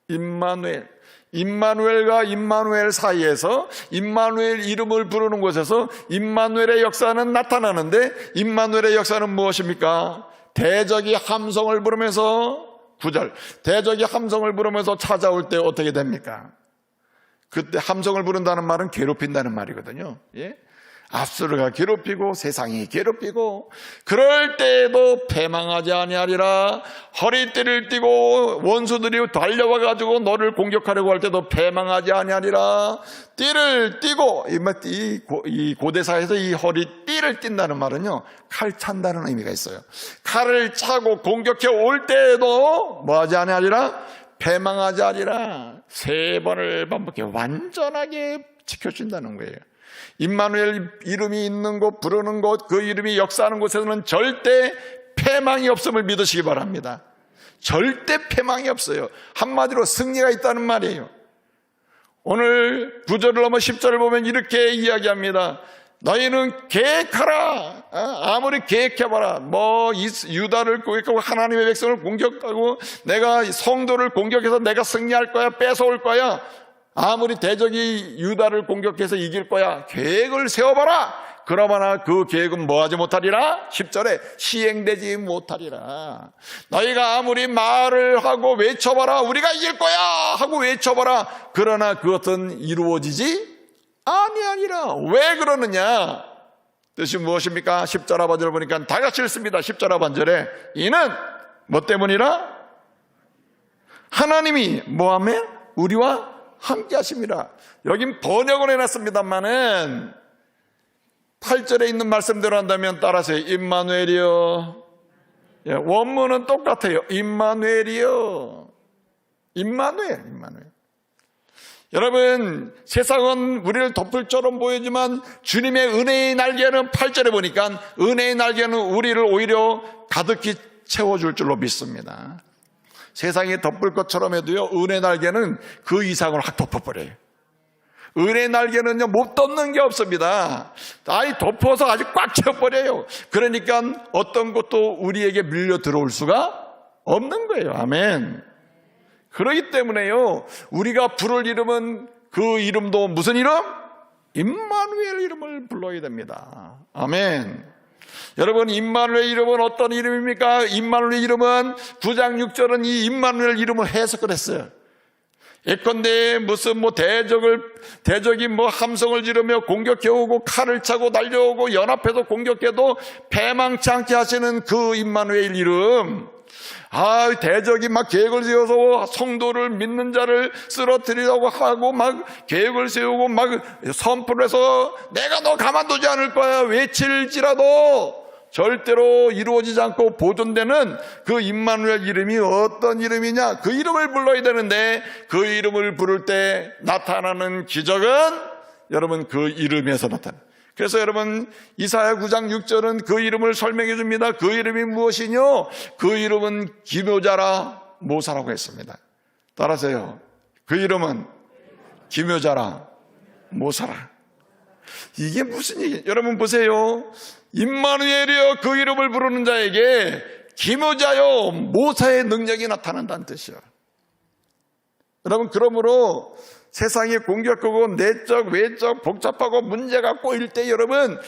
임마누엘. 임마누엘과 임마누엘 사이에서 임마누엘 이름을 부르는 곳에서 임마누엘의 역사는 나타나는데, 임마누엘의 역사는 무엇입니까? 대적이 함성을 부르면서, 9절, 대적이 함성을 부르면서 찾아올 때 어떻게 됩니까? 그때 함성을 부른다는 말은 괴롭힌다는 말이거든요. 예? 아수르가 괴롭히고 세상이 괴롭히고, 그럴 때에도 패망하지 아니하리라. 허리띠를 띠고 원수들이 달려와 가지고 너를 공격하려고 할 때도 패망하지 아니하리라. 띠를 띠고, 이 고대사에서 이 허리띠를 띈다는 말은요, 칼 찬다는 의미가 있어요. 칼을 차고 공격해 올 때에도 뭐하지 아니하리라? 패망하지 아니라. 3번을 반복해 완전하게 지켜준다는 거예요. 임마누엘 이름이 있는 곳, 부르는 곳, 그 이름이 역사하는 곳에서는 절대 패망이 없음을 믿으시기 바랍니다. 절대 패망이 없어요. 한마디로 승리가 있다는 말이에요. 오늘 9절을 넘어 10절을 보면 이렇게 이야기합니다. 너희는 계획하라. 아무리 계획해봐라. 유다를 공격하고 하나님의 백성을 공격하고 내가 성도를 공격해서 내가 승리할 거야, 뺏어올 거야. 아무리 대적이 유다를 공격해서 이길 거야. 계획을 세워봐라. 그러나 그 계획은 뭐하지 못하리라? 10절에 시행되지 못하리라. 너희가 아무리 말을 하고 외쳐봐라. 우리가 이길 거야 하고 외쳐봐라. 그러나 그것은 이루어지지 아니하니라. 왜 그러느냐? 뜻이 무엇입니까? 10절 하반절을 보니까 다 같이 읽습니다. 10절 하반절에 이는 뭐 때문이라? 하나님이 뭐하며? 우리와 함께 하심이라. 여긴 번역을 해놨습니다만은 8절에 있는 말씀대로 한다면 따라서 임마누엘이요. 원문은 똑같아요. 임마누엘이요. 임마누엘. 여러분, 세상은 우리를 덮을 처럼 보이지만 주님의 은혜의 날개는 8절에 보니까 은혜의 날개는 우리를 오히려 가득히 채워줄 줄로 믿습니다. 세상이 덮을 것처럼 해도요, 은혜 날개는 그 이상을 확 덮어버려요. 은혜 날개는요, 못 덮는 게 없습니다. 아예 덮어서 아주 꽉 채워버려요. 그러니까 어떤 것도 우리에게 밀려 들어올 수가 없는 거예요. 아멘. 그렇기 때문에요, 우리가 부를 이름은 그 이름도 무슨 이름? 임마누엘 이름을 불러야 됩니다. 아멘. 여러분, 임마누엘 이름은 어떤 이름입니까? 임마누엘 이름은 9장 6절은 이 임마누엘 이름을 해석을 했어요. 예컨대 무슨 대적이 함성을 지르며 공격해오고 칼을 차고 달려오고 연합해서 공격해도 패망치 않게 하시는 그 임마누엘 이름. 대적이 막 계획을 세워서 성도를 믿는 자를 쓰러뜨리려고 하고 막 계획을 세우고 막 선포를 해서 내가 너 가만두지 않을 거야 외칠지라도 절대로 이루어지지 않고 보존되는 그 임마누엘 이름이 어떤 이름이냐? 그 이름을 불러야 되는데 그 이름을 부를 때 나타나는 기적은 여러분 그 이름에서 나타나요. 그래서 여러분 이사야 9장 6절은 그 이름을 설명해 줍니다. 그 이름이 무엇이뇨? 그 이름은 기묘자라 모사라고 했습니다. 따라서요, 그 이름은 기묘자라 모사라. 이게 무슨 얘기예요? 여러분 보세요. 임마누엘이여 그 이름을 부르는 자에게 기묘자여 모사의 능력이 나타난다는 뜻이요. 여러분, 그러므로 세상이 공격하고 내적 외적 복잡하고 문제가 꼬일 때 여러분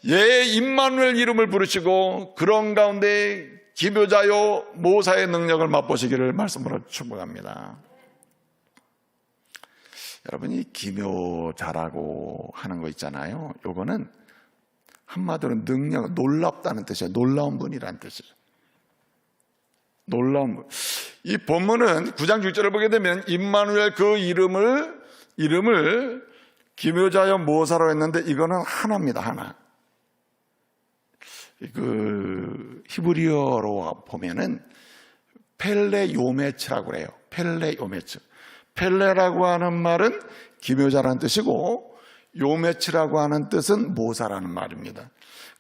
임마누엘 이름을 부르시고 그런 가운데 기묘자요 모사의 능력을 맛보시기를 말씀으로 축복합니다. 여러분이 기묘자라고 하는 거 있잖아요. 요거는 한마디로 능력, 놀랍다는 뜻이에요. 놀라운 분이라는 뜻이에요. 놀라운 분. 이 본문은 9장 6절을 보게 되면 임마누엘 그 이름을 기묘자여 모사로 했는데 이거는 하나입니다. 하나. 그 히브리어로 보면은 펠레 요메츠라고 그래요. 펠레 요메츠. 펠레라고 하는 말은 기묘자라는 뜻이고 요메츠라고 하는 뜻은 모사라는 말입니다.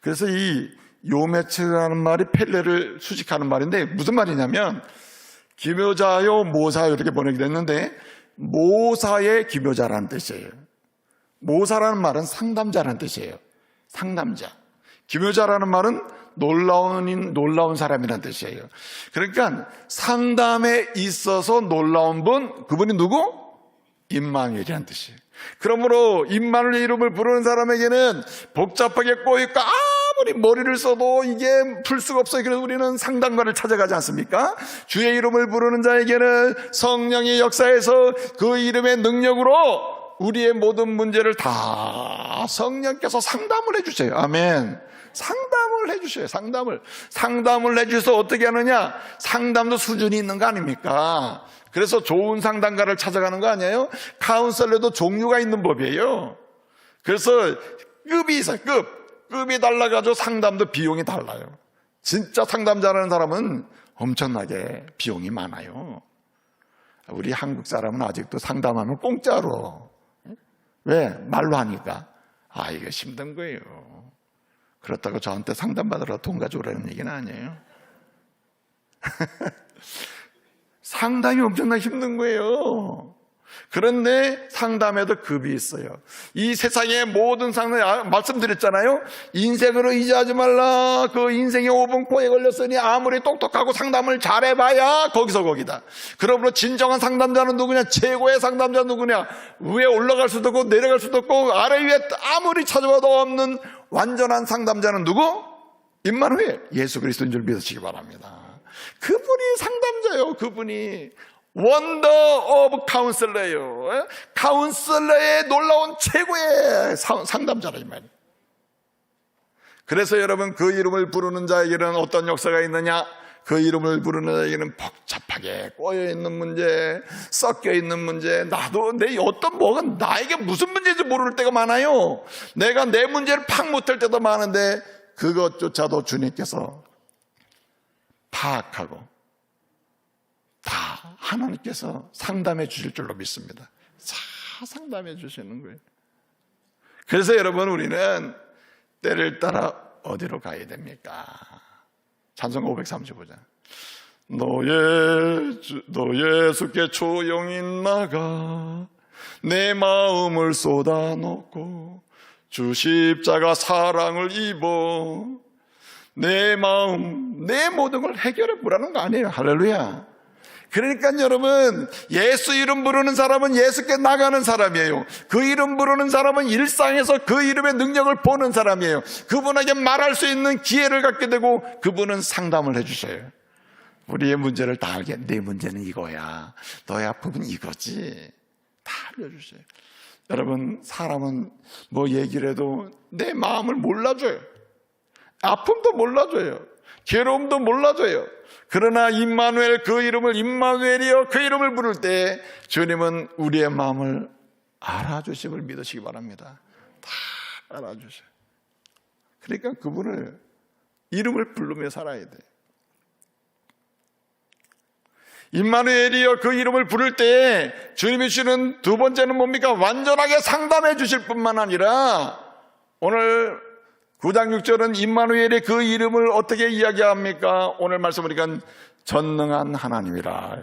그래서 이 요메츠라는 말이 펠레를 수식하는 말인데 무슨 말이냐면 기묘자요 모사요 이렇게 번역이 됐는데 모사의 기묘자라는 뜻이에요. 모사라는 말은 상담자라는 뜻이에요. 상담자. 기묘자라는 말은 놀라운 사람이라는 뜻이에요. 그러니까 상담에 있어서 놀라운 분, 그분이 누구? 임마누엘이라는 뜻이에요. 그러므로 임마누엘 이름을 부르는 사람에게는 복잡하게 꼬이고 아무리 머리를 써도 이게 풀 수가 없어요. 그래서 우리는 상담가를 찾아가지 않습니까? 주의 이름을 부르는 자에게는 성령의 역사에서 그 이름의 능력으로 우리의 모든 문제를 다 성령께서 상담을 해주세요. 아멘. 상담을 해주셔요. 상담을 해주셔서 어떻게 하느냐? 상담도 수준이 있는 거 아닙니까? 그래서 좋은 상담가를 찾아가는 거 아니에요? 카운셀러도 종류가 있는 법이에요. 그래서 급이 있어요. 급이 달라가지고 상담도 비용이 달라요. 진짜 상담자라는 사람은 엄청나게 비용이 많아요. 우리 한국 사람은 아직도 상담하면 공짜로. 왜? 말로 하니까. 이거 힘든 거예요. 그렇다고 저한테 상담받으러 돈 가져오라는 얘기는 아니에요. 상당히 엄청나게 힘든 거예요. 그런데 상담에도 급이 있어요. 이 세상의 모든 상담, 말씀드렸잖아요. 인생으로 의지하지 말라. 그 인생의 5분 코에 걸렸으니 아무리 똑똑하고 상담을 잘해봐야 거기서 거기다. 그러므로 진정한 상담자는 누구냐? 최고의 상담자는 누구냐? 위에 올라갈 수도 없고 내려갈 수도 없고 아래 위에 아무리 찾아봐도 없는 완전한 상담자는 누구? 임마누엘 예수 그리스도인 줄 믿으시기 바랍니다. 그분이 상담자예요. 그분이 원더 오브 카운슬러예요. 카운슬러의 놀라운 최고의 상담자라 이 말이에요. 그래서 여러분 그 이름을 부르는 자에게는 어떤 역사가 있느냐? 그 이름을 부르는 자에게는 복잡하게 꼬여있는 문제, 섞여있는 문제, 나도 내 어떤 뭐가 나에게 무슨 문제인지 모를 때가 많아요. 내가 내 문제를 팍 못할 때도 많은데 그것조차도 주님께서 파악하고 다 하나님께서 상담해 주실 줄로 믿습니다. 다 상담해 주시는 거예요. 그래서 여러분 우리는 때를 따라 어디로 가야 됩니까? 찬송가 535장. 너 예수께 조용히 나가 내 마음을 쏟아놓고 주 십자가 사랑을 입어 내 마음, 내 모든 걸 해결해 보라는 거 아니에요. 할렐루야. 그러니까 여러분, 예수 이름 부르는 사람은 예수께 나가는 사람이에요. 그 이름 부르는 사람은 일상에서 그 이름의 능력을 보는 사람이에요. 그분에게 말할 수 있는 기회를 갖게 되고 그분은 상담을 해주셔요. 우리의 문제를 다 알게, 내 문제는 이거야, 너의 아픔은 이거지, 다 알려주셔요. 여러분, 사람은 뭐 얘기를 해도 내 마음을 몰라줘요. 아픔도 몰라줘요. 괴로움도 몰라줘요. 그러나 임마누엘, 그 이름을 임마누엘이여 그 이름을 부를 때 주님은 우리의 마음을 알아주심을 믿으시기 바랍니다. 다 알아주셔요. 그러니까 그분을 이름을 부르며 살아야 돼. 임마누엘이여 그 이름을 부를 때 주님이 주시는 두 번째는 뭡니까? 완전하게 상담해 주실 뿐만 아니라 오늘 9장 6절은 임마누엘의 그 이름을 어떻게 이야기합니까? 오늘 말씀 보니까 전능한 하나님이라,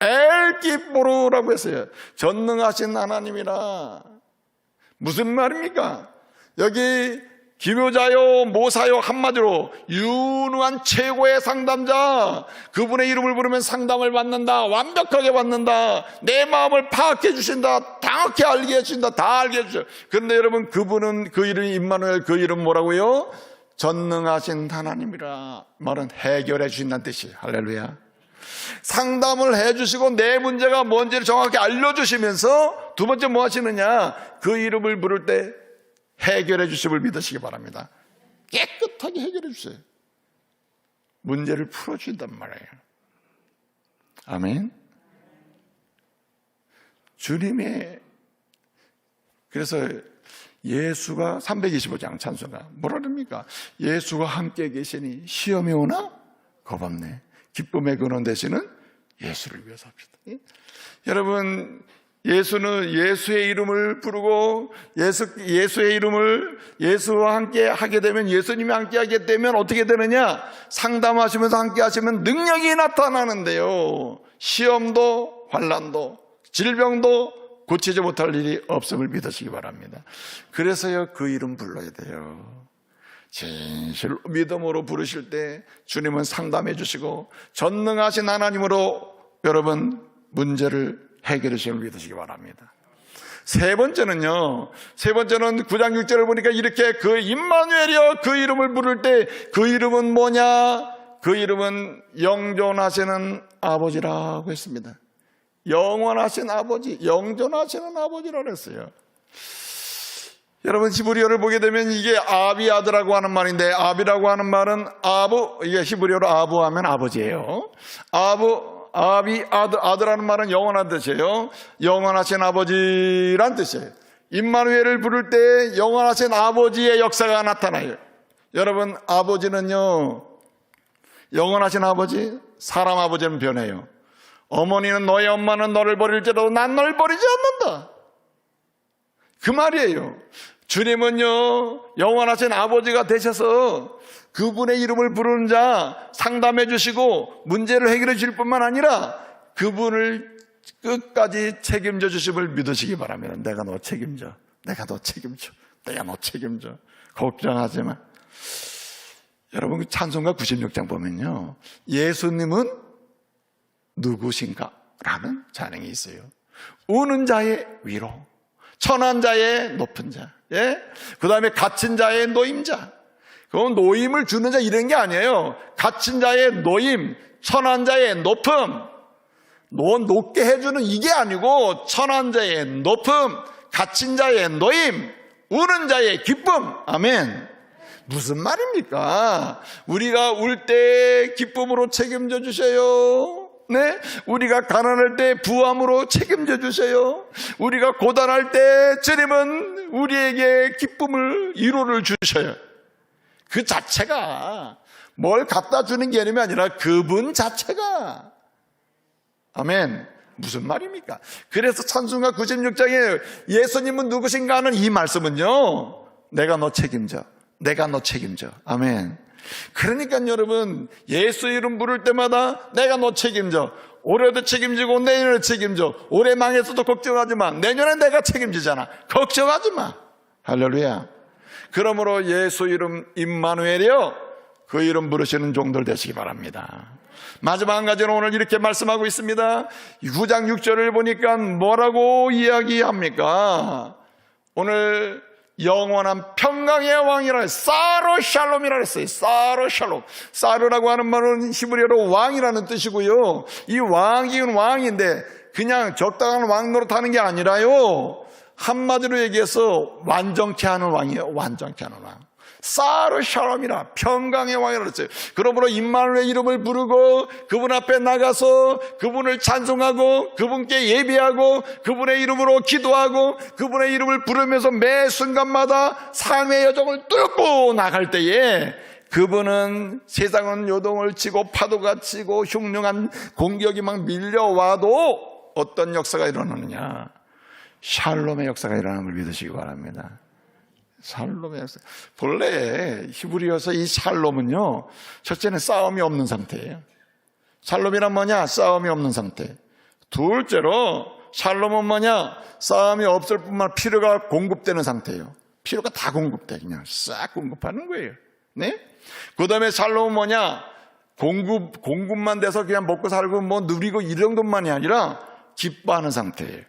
엘기보르라고 했어요. 전능하신 하나님이라. 무슨 말입니까? 여기 기묘자요 모사요, 한마디로 유능한 최고의 상담자, 그분의 이름을 부르면 상담을 받는다, 완벽하게 받는다, 내 마음을 파악해 주신다, 정확히 알게 해주신다, 다 알게 해주셔요. 그런데 여러분, 그분은, 그 이름이 임마누엘, 그 이름 뭐라고요? 전능하신 하나님이라. 말은 해결해 주신다는 뜻이에요. 할렐루야. 상담을 해주시고 내 문제가 뭔지를 정확히 알려주시면서 두 번째 뭐 하시느냐? 그 이름을 부를 때 해결해 주심을 믿으시기 바랍니다. 깨끗하게 해결해 주세요. 문제를 풀어준단 말이에요. 아멘. 주님의, 그래서 예수가 325장 찬송가 뭐라 그럽니까? 예수가 함께 계시니 시험이 오나 겁없네. 기쁨의 근원 되시는 예수를 위해서 합시다. 여러분, 예수는 예수의 이름을 부르고 예수의 이름을 예수와 함께 하게 되면, 예수님이 함께 하게 되면 어떻게 되느냐? 상담하시면서 함께 하시면 능력이 나타나는데요, 시험도 환난도 질병도 고치지 못할 일이 없음을 믿으시기 바랍니다. 그래서요, 그 이름 불러야 돼요. 진실 믿음으로 부르실 때 주님은 상담해 주시고 전능하신 하나님으로 여러분 문제를 해결해 주심을 믿으시기 바랍니다. 세 번째는요, 9장 6절을 보니까 이렇게 그 임마누엘이여 그 이름을 부를 때 그 이름은 뭐냐? 그 이름은 영존하시는 아버지라고 했습니다. 영원하신 아버지, 영존하시는 아버지라고 했어요. 여러분, 히브리어를 보게 되면 이게 아비아드라고 하는 말인데, 아비라고 하는 말은 아부, 이게 히브리어로 아부 하면 아버지예요. 아비아드라는 말은 영원한 뜻이에요. 영원하신 아버지란 뜻이에요. 임마누엘을 부를 때 영원하신 아버지의 역사가 나타나요. 여러분, 아버지는요, 영원하신 아버지, 사람 아버지는 변해요. 어머니는, 너의 엄마는 너를 버릴지라도 난 너를 버리지 않는다, 그 말이에요. 주님은요, 영원하신 아버지가 되셔서 그분의 이름을 부르는 자 상담해 주시고 문제를 해결해 주실 뿐만 아니라 그분을 끝까지 책임져 주심을 믿으시기 바랍니다. 내가 너 책임져, 내가 너 책임져, 내가 너 책임져, 걱정하지 마. 여러분, 찬송가 96장 보면요, 예수님은 누구신가? 라는 찬양이 있어요. 우는 자의 위로, 천한 자의 높은 자, 예? 그 다음에 갇힌 자의 노임자. 그건 노임을 주는 자 이런 게 아니에요. 갇힌 자의 노임, 천한 자의 높음, 높게 해주는 이게 아니고 천한 자의 높음, 갇힌 자의 노임, 우는 자의 기쁨. 아멘. 무슨 말입니까? 우리가 울 때 기쁨으로 책임져 주세요. 네, 우리가 가난할 때 부함으로 책임져 주세요. 우리가 고단할 때 주님은 우리에게 기쁨을, 위로를 주셔요. 그 자체가 뭘 갖다 주는 개념이 아니라 그분 자체가. 아멘. 무슨 말입니까? 그래서 찬송가 96장에 예수님은 누구신가 하는 이 말씀은요, 내가 너 책임져, 내가 너 책임져. 아멘. 그러니까 여러분, 예수 이름 부를 때마다 내가 너 책임져. 올해도 책임지고 내년에 책임져. 올해 망했어도 걱정하지 마. 내년에 내가 책임지잖아. 걱정하지 마. 할렐루야. 그러므로 예수 이름 임마누엘이여 그 이름 부르시는 종들 되시기 바랍니다. 마지막 한 가지는 오늘 이렇게 말씀하고 있습니다. 9장 6절을 보니까 뭐라고 이야기합니까? 오늘 영원한 평강의 왕이라 사르 샬롬이라 했어요. 사르 샬롬. 사르라고 하는 말은 히브리어로 왕이라는 뜻이고요. 이 왕이은 왕인데 그냥 적당한 왕 노릇하는 게 아니라요, 한마디로 얘기해서 완전케 하는 왕이에요. 완전케 하는 왕. 사르 샬롬이라, 평강의 왕이라 했어요. 그러므로 임마누엘 이름을 부르고 그분 앞에 나가서 그분을 찬송하고 그분께 예배하고 그분의 이름으로 기도하고 그분의 이름을 부르면서 매 순간마다 삶의 여정을 뚫고 나갈 때에 그분은 세상은 요동을 치고 파도가 치고 흉흉한 공격이 막 밀려와도 어떤 역사가 일어나느냐? 샬롬의 역사가 일어나는 걸 믿으시기 바랍니다. 샬롬의 역사. 본래 히브리어서 이 샬롬은요, 첫째는 싸움이 없는 상태예요. 샬롬이란 뭐냐? 싸움이 없는 상태. 둘째로 샬롬은 뭐냐? 싸움이 없을 뿐만 아니라 필요가 공급되는 상태예요. 필요가 다 공급돼. 그냥 싹 공급하는 거예요. 네? 그 다음에 샬롬은 뭐냐? 공급만 돼서 그냥 먹고 살고 뭐 누리고 이 정도만이 아니라 기뻐하는 상태예요.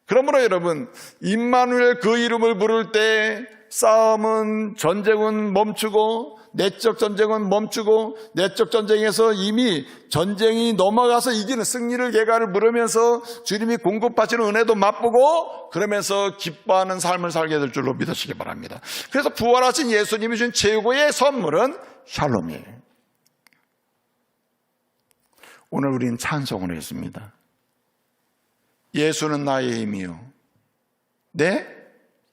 그러므로 여러분, 임마누엘 그 이름을 부를 때 싸움은, 전쟁은 멈추고 내적 전쟁은 멈추고 내적 전쟁에서 이미 전쟁이 넘어가서 이기는 승리를 개가를 부르면서 주님이 공급하시는 은혜도 맛보고 그러면서 기뻐하는 삶을 살게 될 줄로 믿으시기 바랍니다. 그래서 부활하신 예수님이 주신 최고의 선물은 샬롬이에요. 오늘 우리는 찬송을 했습니다. 예수는 나의 힘이요, 내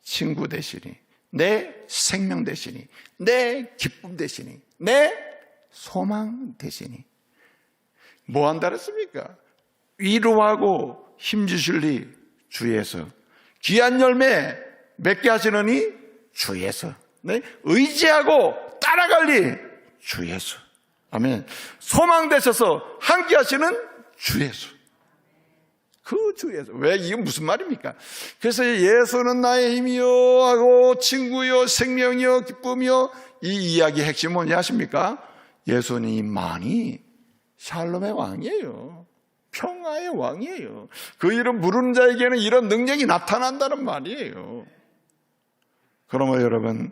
친구 되시니, 내 생명 되시니, 내 기쁨 되시니, 내 소망 되시니. 뭐 한다 그랬습니까? 위로하고 힘주실리 주에서, 귀한 열매 맺게 하시느니 주에서, 네? 의지하고 따라갈리 주에서. 아멘. 소망 되셔서 함께 하시는 주에서. 그 주에서. 왜 이게 무슨 말입니까? 그래서 예수는 나의 힘이요 하고 친구요 생명이요 기쁨이요, 이 이야기의 핵심은 뭐냐 하십니까? 예수님만이 샬롬의 왕이에요. 평화의 왕이에요. 그 이름 부르는 자에게는 이런 능력이 나타난다는 말이에요. 그러면 여러분,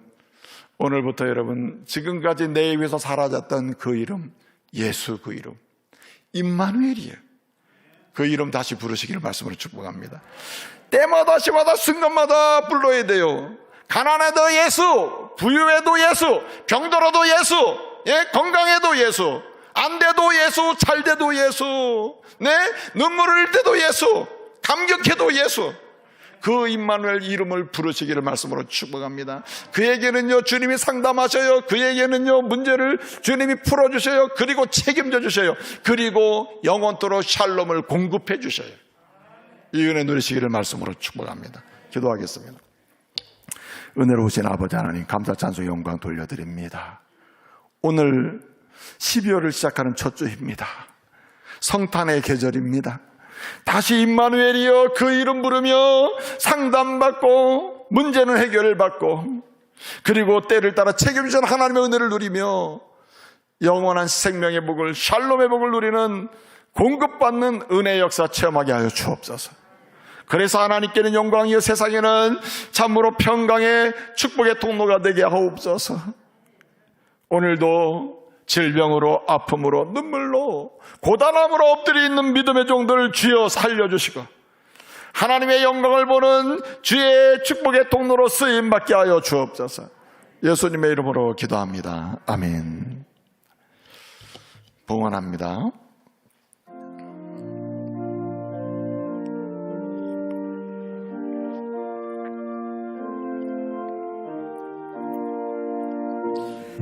오늘부터 여러분, 지금까지 내 입에서 사라졌던 그 이름, 예수 그 이름, 임마누엘이에요. 그 이름 다시 부르시기를 말씀으로 축복합니다. 때마다 시마다 순간마다 불러야 돼요. 가난해도 예수, 부유해도 예수, 병들어도 예수, 예? 건강해도 예수, 안 돼도 예수, 잘 돼도 예수, 네? 눈물 흘릴 때도 예수, 감격해도 예수. 그 임마누엘 이름을 부르시기를 말씀으로 축복합니다. 그에게는요 주님이 상담하셔요. 그에게는요 문제를 주님이 풀어주셔요. 그리고 책임져 주셔요. 그리고 영원토록 샬롬을 공급해 주셔요. 이 은혜 누리시기를 말씀으로 축복합니다. 기도하겠습니다. 은혜로우신 아버지 하나님, 감사 찬송 영광 돌려드립니다. 오늘 12월을 시작하는 첫 주입니다. 성탄의 계절입니다. 다시 임마누엘이여 그 이름 부르며 상담받고 문제는 해결을 받고 그리고 때를 따라 책임지는 하나님의 은혜를 누리며 영원한 생명의 복을, 샬롬의 복을 누리는 공급받는 은혜의 역사 체험하게 하여 주옵소서. 그래서 하나님께는 영광이요 세상에는 참으로 평강의 축복의 통로가 되게 하옵소서. 오늘도 질병으로, 아픔으로, 눈물로, 고단함으로 엎드려 있는 믿음의 종들을 주여 살려주시고 하나님의 영광을 보는 주의 축복의 통로로 쓰임받게 하여 주옵소서. 예수님의 이름으로 기도합니다. 아멘. 봉헌합니다.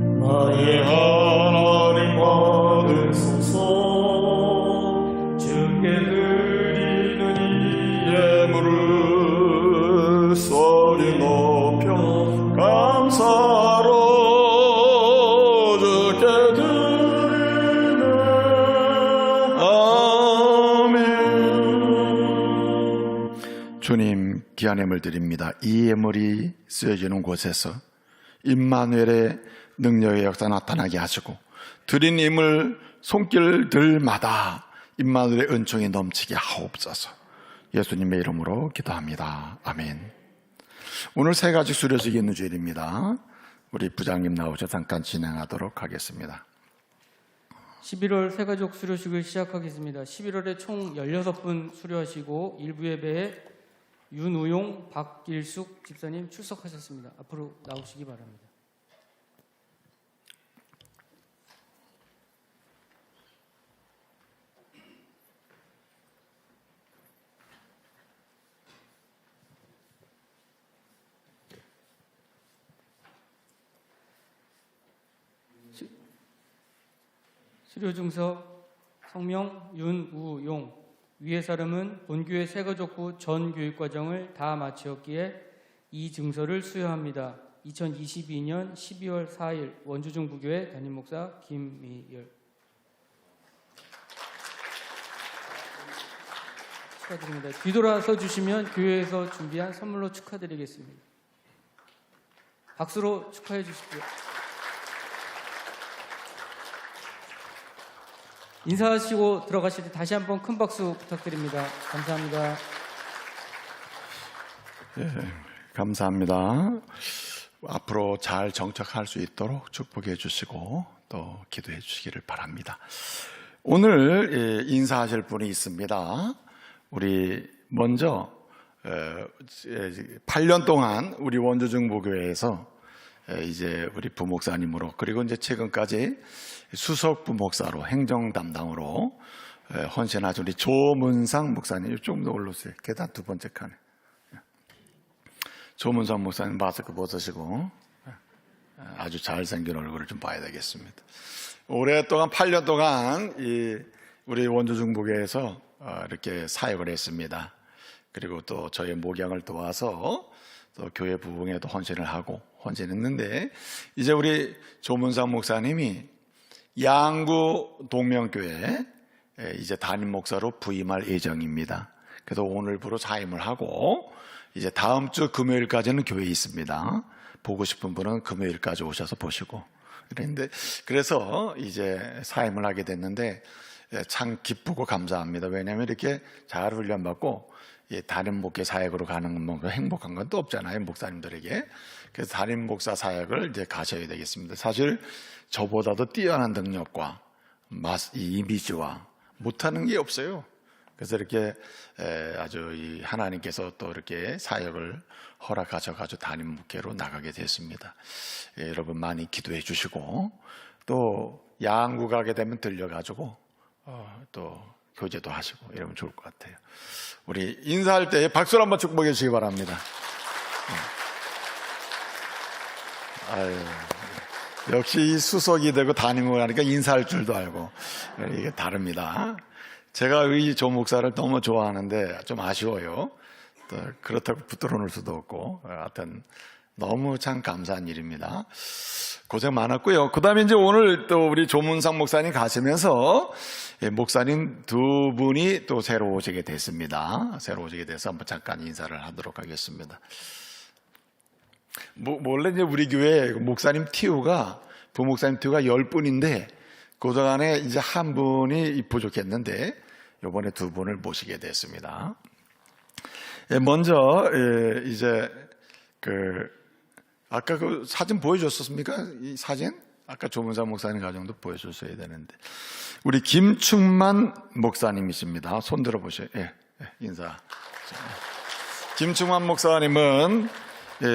나의 하나님 받으소서. 주께 드리는 이 예물을 소리 높여 감사로 주께 드리네. 아멘. 주님, 귀한 예물 드립니다. 이 예물이 쓰여지는 곳에서 임마누엘의 능력의 역사 나타나게 하시고 드린 힘을 손길들마다 임마누엘의 은총이 넘치게 하옵소서. 예수님의 이름으로 기도합니다. 아멘. 오늘 세 가지 수료식이 있는 주일입니다. 우리 부장님 나오셔서 잠깐 진행하도록 하겠습니다. 11월 새가족 수료식을 시작하겠습니다. 11월에 총 16분 수료하시고 일부 예배에 윤우용, 박길숙 집사님 출석하셨습니다. 앞으로 나오시기 바랍니다. 수료증서 성명 윤우용. 위의 사람은 본교회 새가족부 전 교육과정을 다 마치었기에 이 증서를 수여합니다. 2022년 12월 4일 원주중부교회 담임목사 김미열. 축하드립니다. 뒤돌아서 주시면 교회에서 준비한 선물로 축하드리겠습니다. 박수로 축하해 주십시오. 인사하시고 들어가실 때 다시 한번 큰 박수 부탁드립니다. 감사합니다. 감사합니다. 앞으로 잘 정착할 수 있도록 축복해 주시고 또 기도해 주시기를 바랍니다. 오늘 인사하실 분이 있습니다. 우리 먼저 8년 동안 우리 원주중부교회에서 이제 우리 부목사님으로 그리고 이제 최근까지 수석 부목사로 행정 담당으로 헌신하신 우리 조문상 목사님, 조금 더 올라오세요. 계단 두 번째 칸에. 조문상 목사님 마스크 벗으시고 아주 잘생긴 얼굴을 좀 봐야 되겠습니다. 오랫동안 8년 동안 우리 원주중부교회에서 이렇게 사역을 했습니다. 그리고 또 저의 목양을 도와서 또 교회 부흥에도 헌신을 하고 헌신했는데 이제 우리 조문상 목사님이 양구 동명교회 이제 담임 목사로 부임할 예정입니다. 그래서 오늘부로 사임을 하고 이제 다음 주 금요일까지는 교회에 있습니다. 보고 싶은 분은 금요일까지 오셔서 보시고 그런데 그래서 이제 사임을 하게 됐는데 참 기쁘고 감사합니다. 왜냐하면 이렇게 잘 훈련받고 담임 목회 사역으로 가는 뭐 행복한 건 또 없잖아요, 목사님들에게. 그래서 담임 목사 사역을 이제 가셔야 되겠습니다. 사실 저보다도 뛰어난 능력과 이 이미지와 못하는 게 없어요. 그래서 이렇게 아주 이 하나님께서 또 이렇게 사역을 허락하셔가지고 담임 목회로 나가게 됐습니다. 여러분 많이 기도해 주시고 또 양구 가게 되면 들려가지고 또 교제도 하시고 이러면 좋을 것 같아요. 우리 인사할 때 박수로 한번 축복해 주시기 바랍니다. 아유, 역시 이 수석이 되고 담임을 하니까 인사할 줄도 알고 이게 다릅니다. 제가 이 조 목사를 너무 좋아하는데 좀 아쉬워요. 또 그렇다고 붙들어 놓을 수도 없고 하여튼 너무 참 감사한 일입니다. 고생 많았고요. 그 다음에 이제 오늘 또 우리 조문상 목사님 가시면서 목사님 두 분이 또 새로 오시게 됐습니다. 새로 오시게 돼서 한번 잠깐 인사를 하도록 하겠습니다. 원래 이제 우리 교회 목사님 티우가, 부목사님 티우가 10분인데, 그 동안에 이제 한 분이 부족했는데, 이번에 두 분을 모시게 됐습니다. 먼저, 이제, 아까 그 사진 보여줬었습니까? 이 사진? 아까 조문상 목사님 가정도 보여줬어야 되는데. 우리 김충만 목사님이십니다. 손 들어보세요. 인사. 김충만 목사님은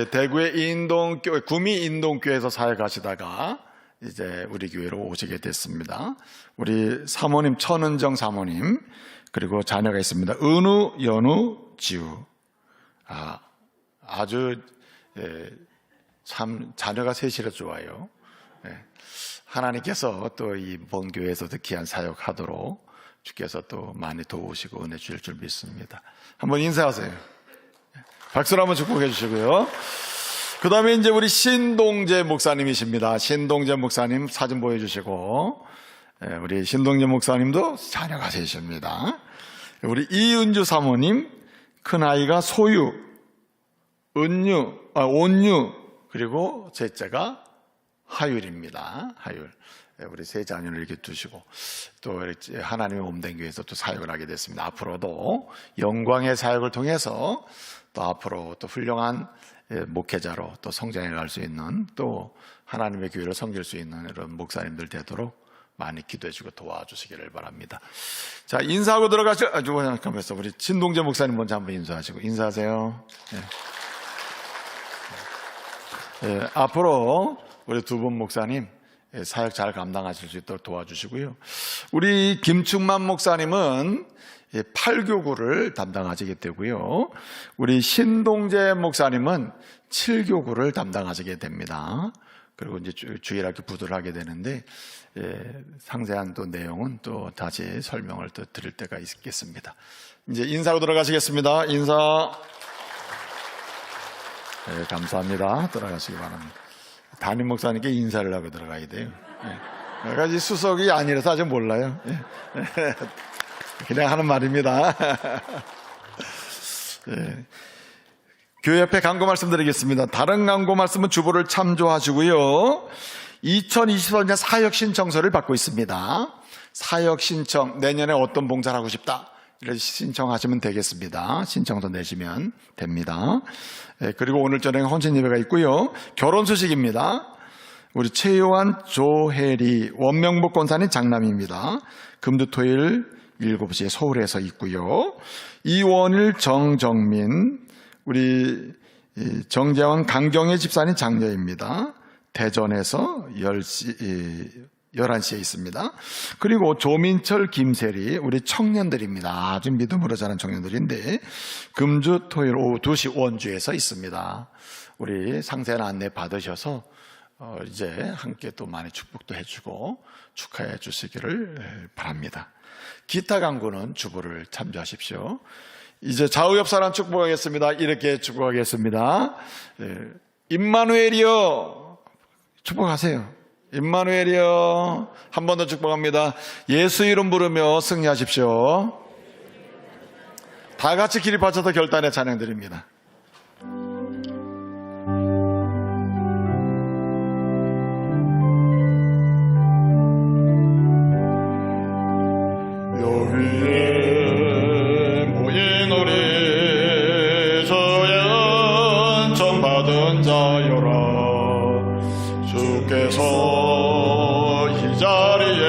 대구의 인동교회, 구미 인동교회에서 사역하시다가 이제 우리 교회로 오시게 됐습니다. 우리 사모님 천은정 사모님, 그리고 자녀가 있습니다. 은우, 연우, 지우. 아주 참 자녀가 셋이라 좋아요. 하나님께서 또 이 먼 교회에서도 귀한 사역하도록 주께서 또 많이 도우시고 은혜 주실 줄 믿습니다. 한번 인사하세요. 박수로 한번 축복해 주시고요. 그 다음에 이제 우리 신동재 목사님이십니다. 신동재 목사님 사진 보여주시고, 우리 신동재 목사님도 자녀가 셋입니다. 우리 이은주 사모님, 큰아이가 소유, 온유, 그리고 셋째가 하율입니다. 하율. 우리 세 자녀를 이렇게 두시고 또 하나님의 몸된 교회에서 또 사역을 하게 됐습니다. 앞으로도 영광의 사역을 통해서 또 앞으로 또 훌륭한 목회자로 또 성장해 갈 수 있는 또 하나님의 교회를 섬길 수 있는 이런 목사님들 되도록 많이 기도해 주고 도와주시기를 바랍니다. 자, 인사하고 들어가죠. 잠깐만요. 우리 진동재 목사님 먼저 한번 인사하시고. 인사하세요. 네, 앞으로 우리 두 분 목사님 사역 잘 감당하실 수 있도록 도와주시고요. 우리 김충만 목사님은 8교구를 담당하시게 되고요. 우리 신동재 목사님은 7교구를 담당하시게 됩니다. 그리고 이제 주일학교 부도를 하게 되는데 상세한 또 내용은 또 다시 설명을 또 드릴 때가 있겠습니다. 이제 인사로 들어가시겠습니다. 인사. 네, 감사합니다. 들어가시기 바랍니다. 담임 목사님께 인사를 하고 들어가야 돼요. 몇 가지 수석이 아니라서 아직 몰라요. 그냥 하는 말입니다. 교회 옆에 광고 말씀드리겠습니다. 다른 광고 말씀은 주보를 참조하시고요. 2024년 사역 신청서를 받고 있습니다. 사역 신청, 내년에 어떤 봉사를 하고 싶다, 이렇게 신청하시면 되겠습니다. 신청서 내시면 됩니다. 그리고 오늘 저녁에 헌신 예배가 있고요. 결혼 소식입니다. 우리 최요한, 조혜리, 원명복 권사님 장남입니다. 금주토일 7시에 서울에서 있고요. 이원일, 정정민, 우리 정재환, 강경혜 집사님 장녀입니다. 대전에서 11시에 있습니다. 그리고 조민철, 김세리, 우리 청년들입니다. 아주 믿음으로 자란 청년들인데 금주 토요일 오후 2시 원주에서 있습니다. 우리 상세한 안내 받으셔서 이제 함께 또 많이 축복도 해주고 축하해 주시기를 바랍니다. 기타 광고는 주보를 참조하십시오. 이제 좌우 옆 사람 축복하겠습니다. 이렇게 축복하겠습니다. 임마누엘이여, 축복하세요. 임마누엘이여. 한 번 더 축복합니다. 예수 이름 부르며 승리하십시오. 다 같이 기립하셔서 결단의 찬양 드립니다. 여기에 모인 우리 주의 은총 받은 자여라. 주께서 이 자리에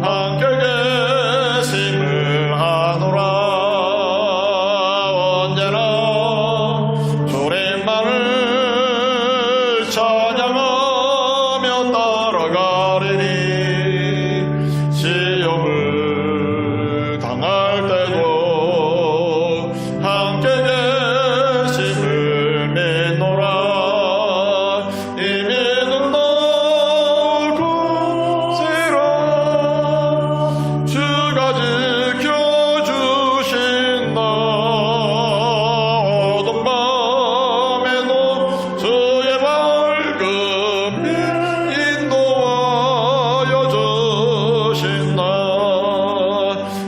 함께 계심을 하노라. 언제나 주님만을 찬양하며 따라가리니 시험을 당할 때도 함께 계심을 믿노라. 이미 눈 나올 곳이라 주가 지켜주신다. 어둠 밤에도 주의 밝음이 인도하여 주신다.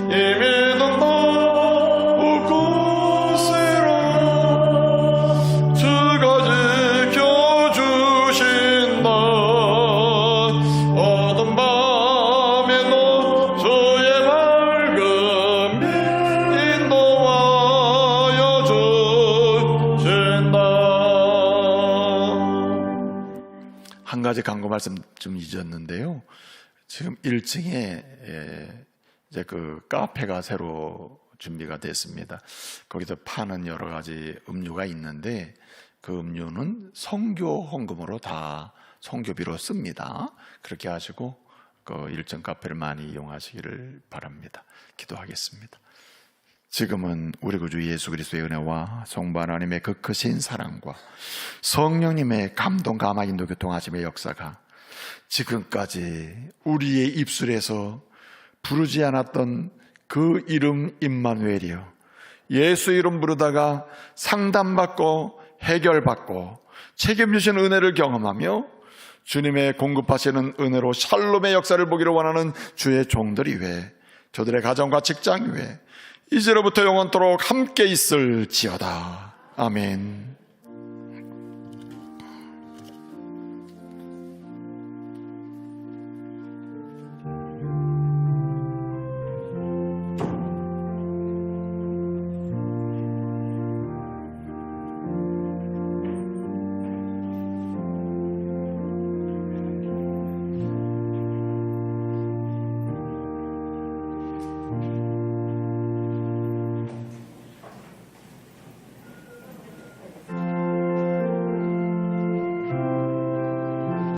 이미 눈 나올 곳이라 주가 지켜주신다. 어둠 밤에도 주의 밝음이 인도하여 주신다. 한 가지 광고 말씀 좀 잊었는데요. 지금 1층에 이제 그 카페가 새로 준비가 됐습니다. 거기서 파는 여러 가지 음료가 있는데 그 음료는 선교 헌금으로 다 선교비로 씁니다. 그렇게 하시고 그 1층 카페를 많이 이용하시기를 바랍니다. 기도하겠습니다. 지금은 우리 구주 예수 그리스도의 은혜와 성부 하나님의 그 크신 사랑과 성령님의 감동, 감화, 인도, 교통하심의 역사가 지금까지 우리의 입술에서 부르지 않았던 그 이름 임마누엘이요, 예수 이름 부르다가 상담받고 해결받고 책임주신 은혜를 경험하며 주님의 공급하시는 은혜로 샬롬의 역사를 보기를 원하는 주의 종들이 위해 저들의 가정과 직장 위에 이제로부터 영원토록 함께 있을지어다. 아멘.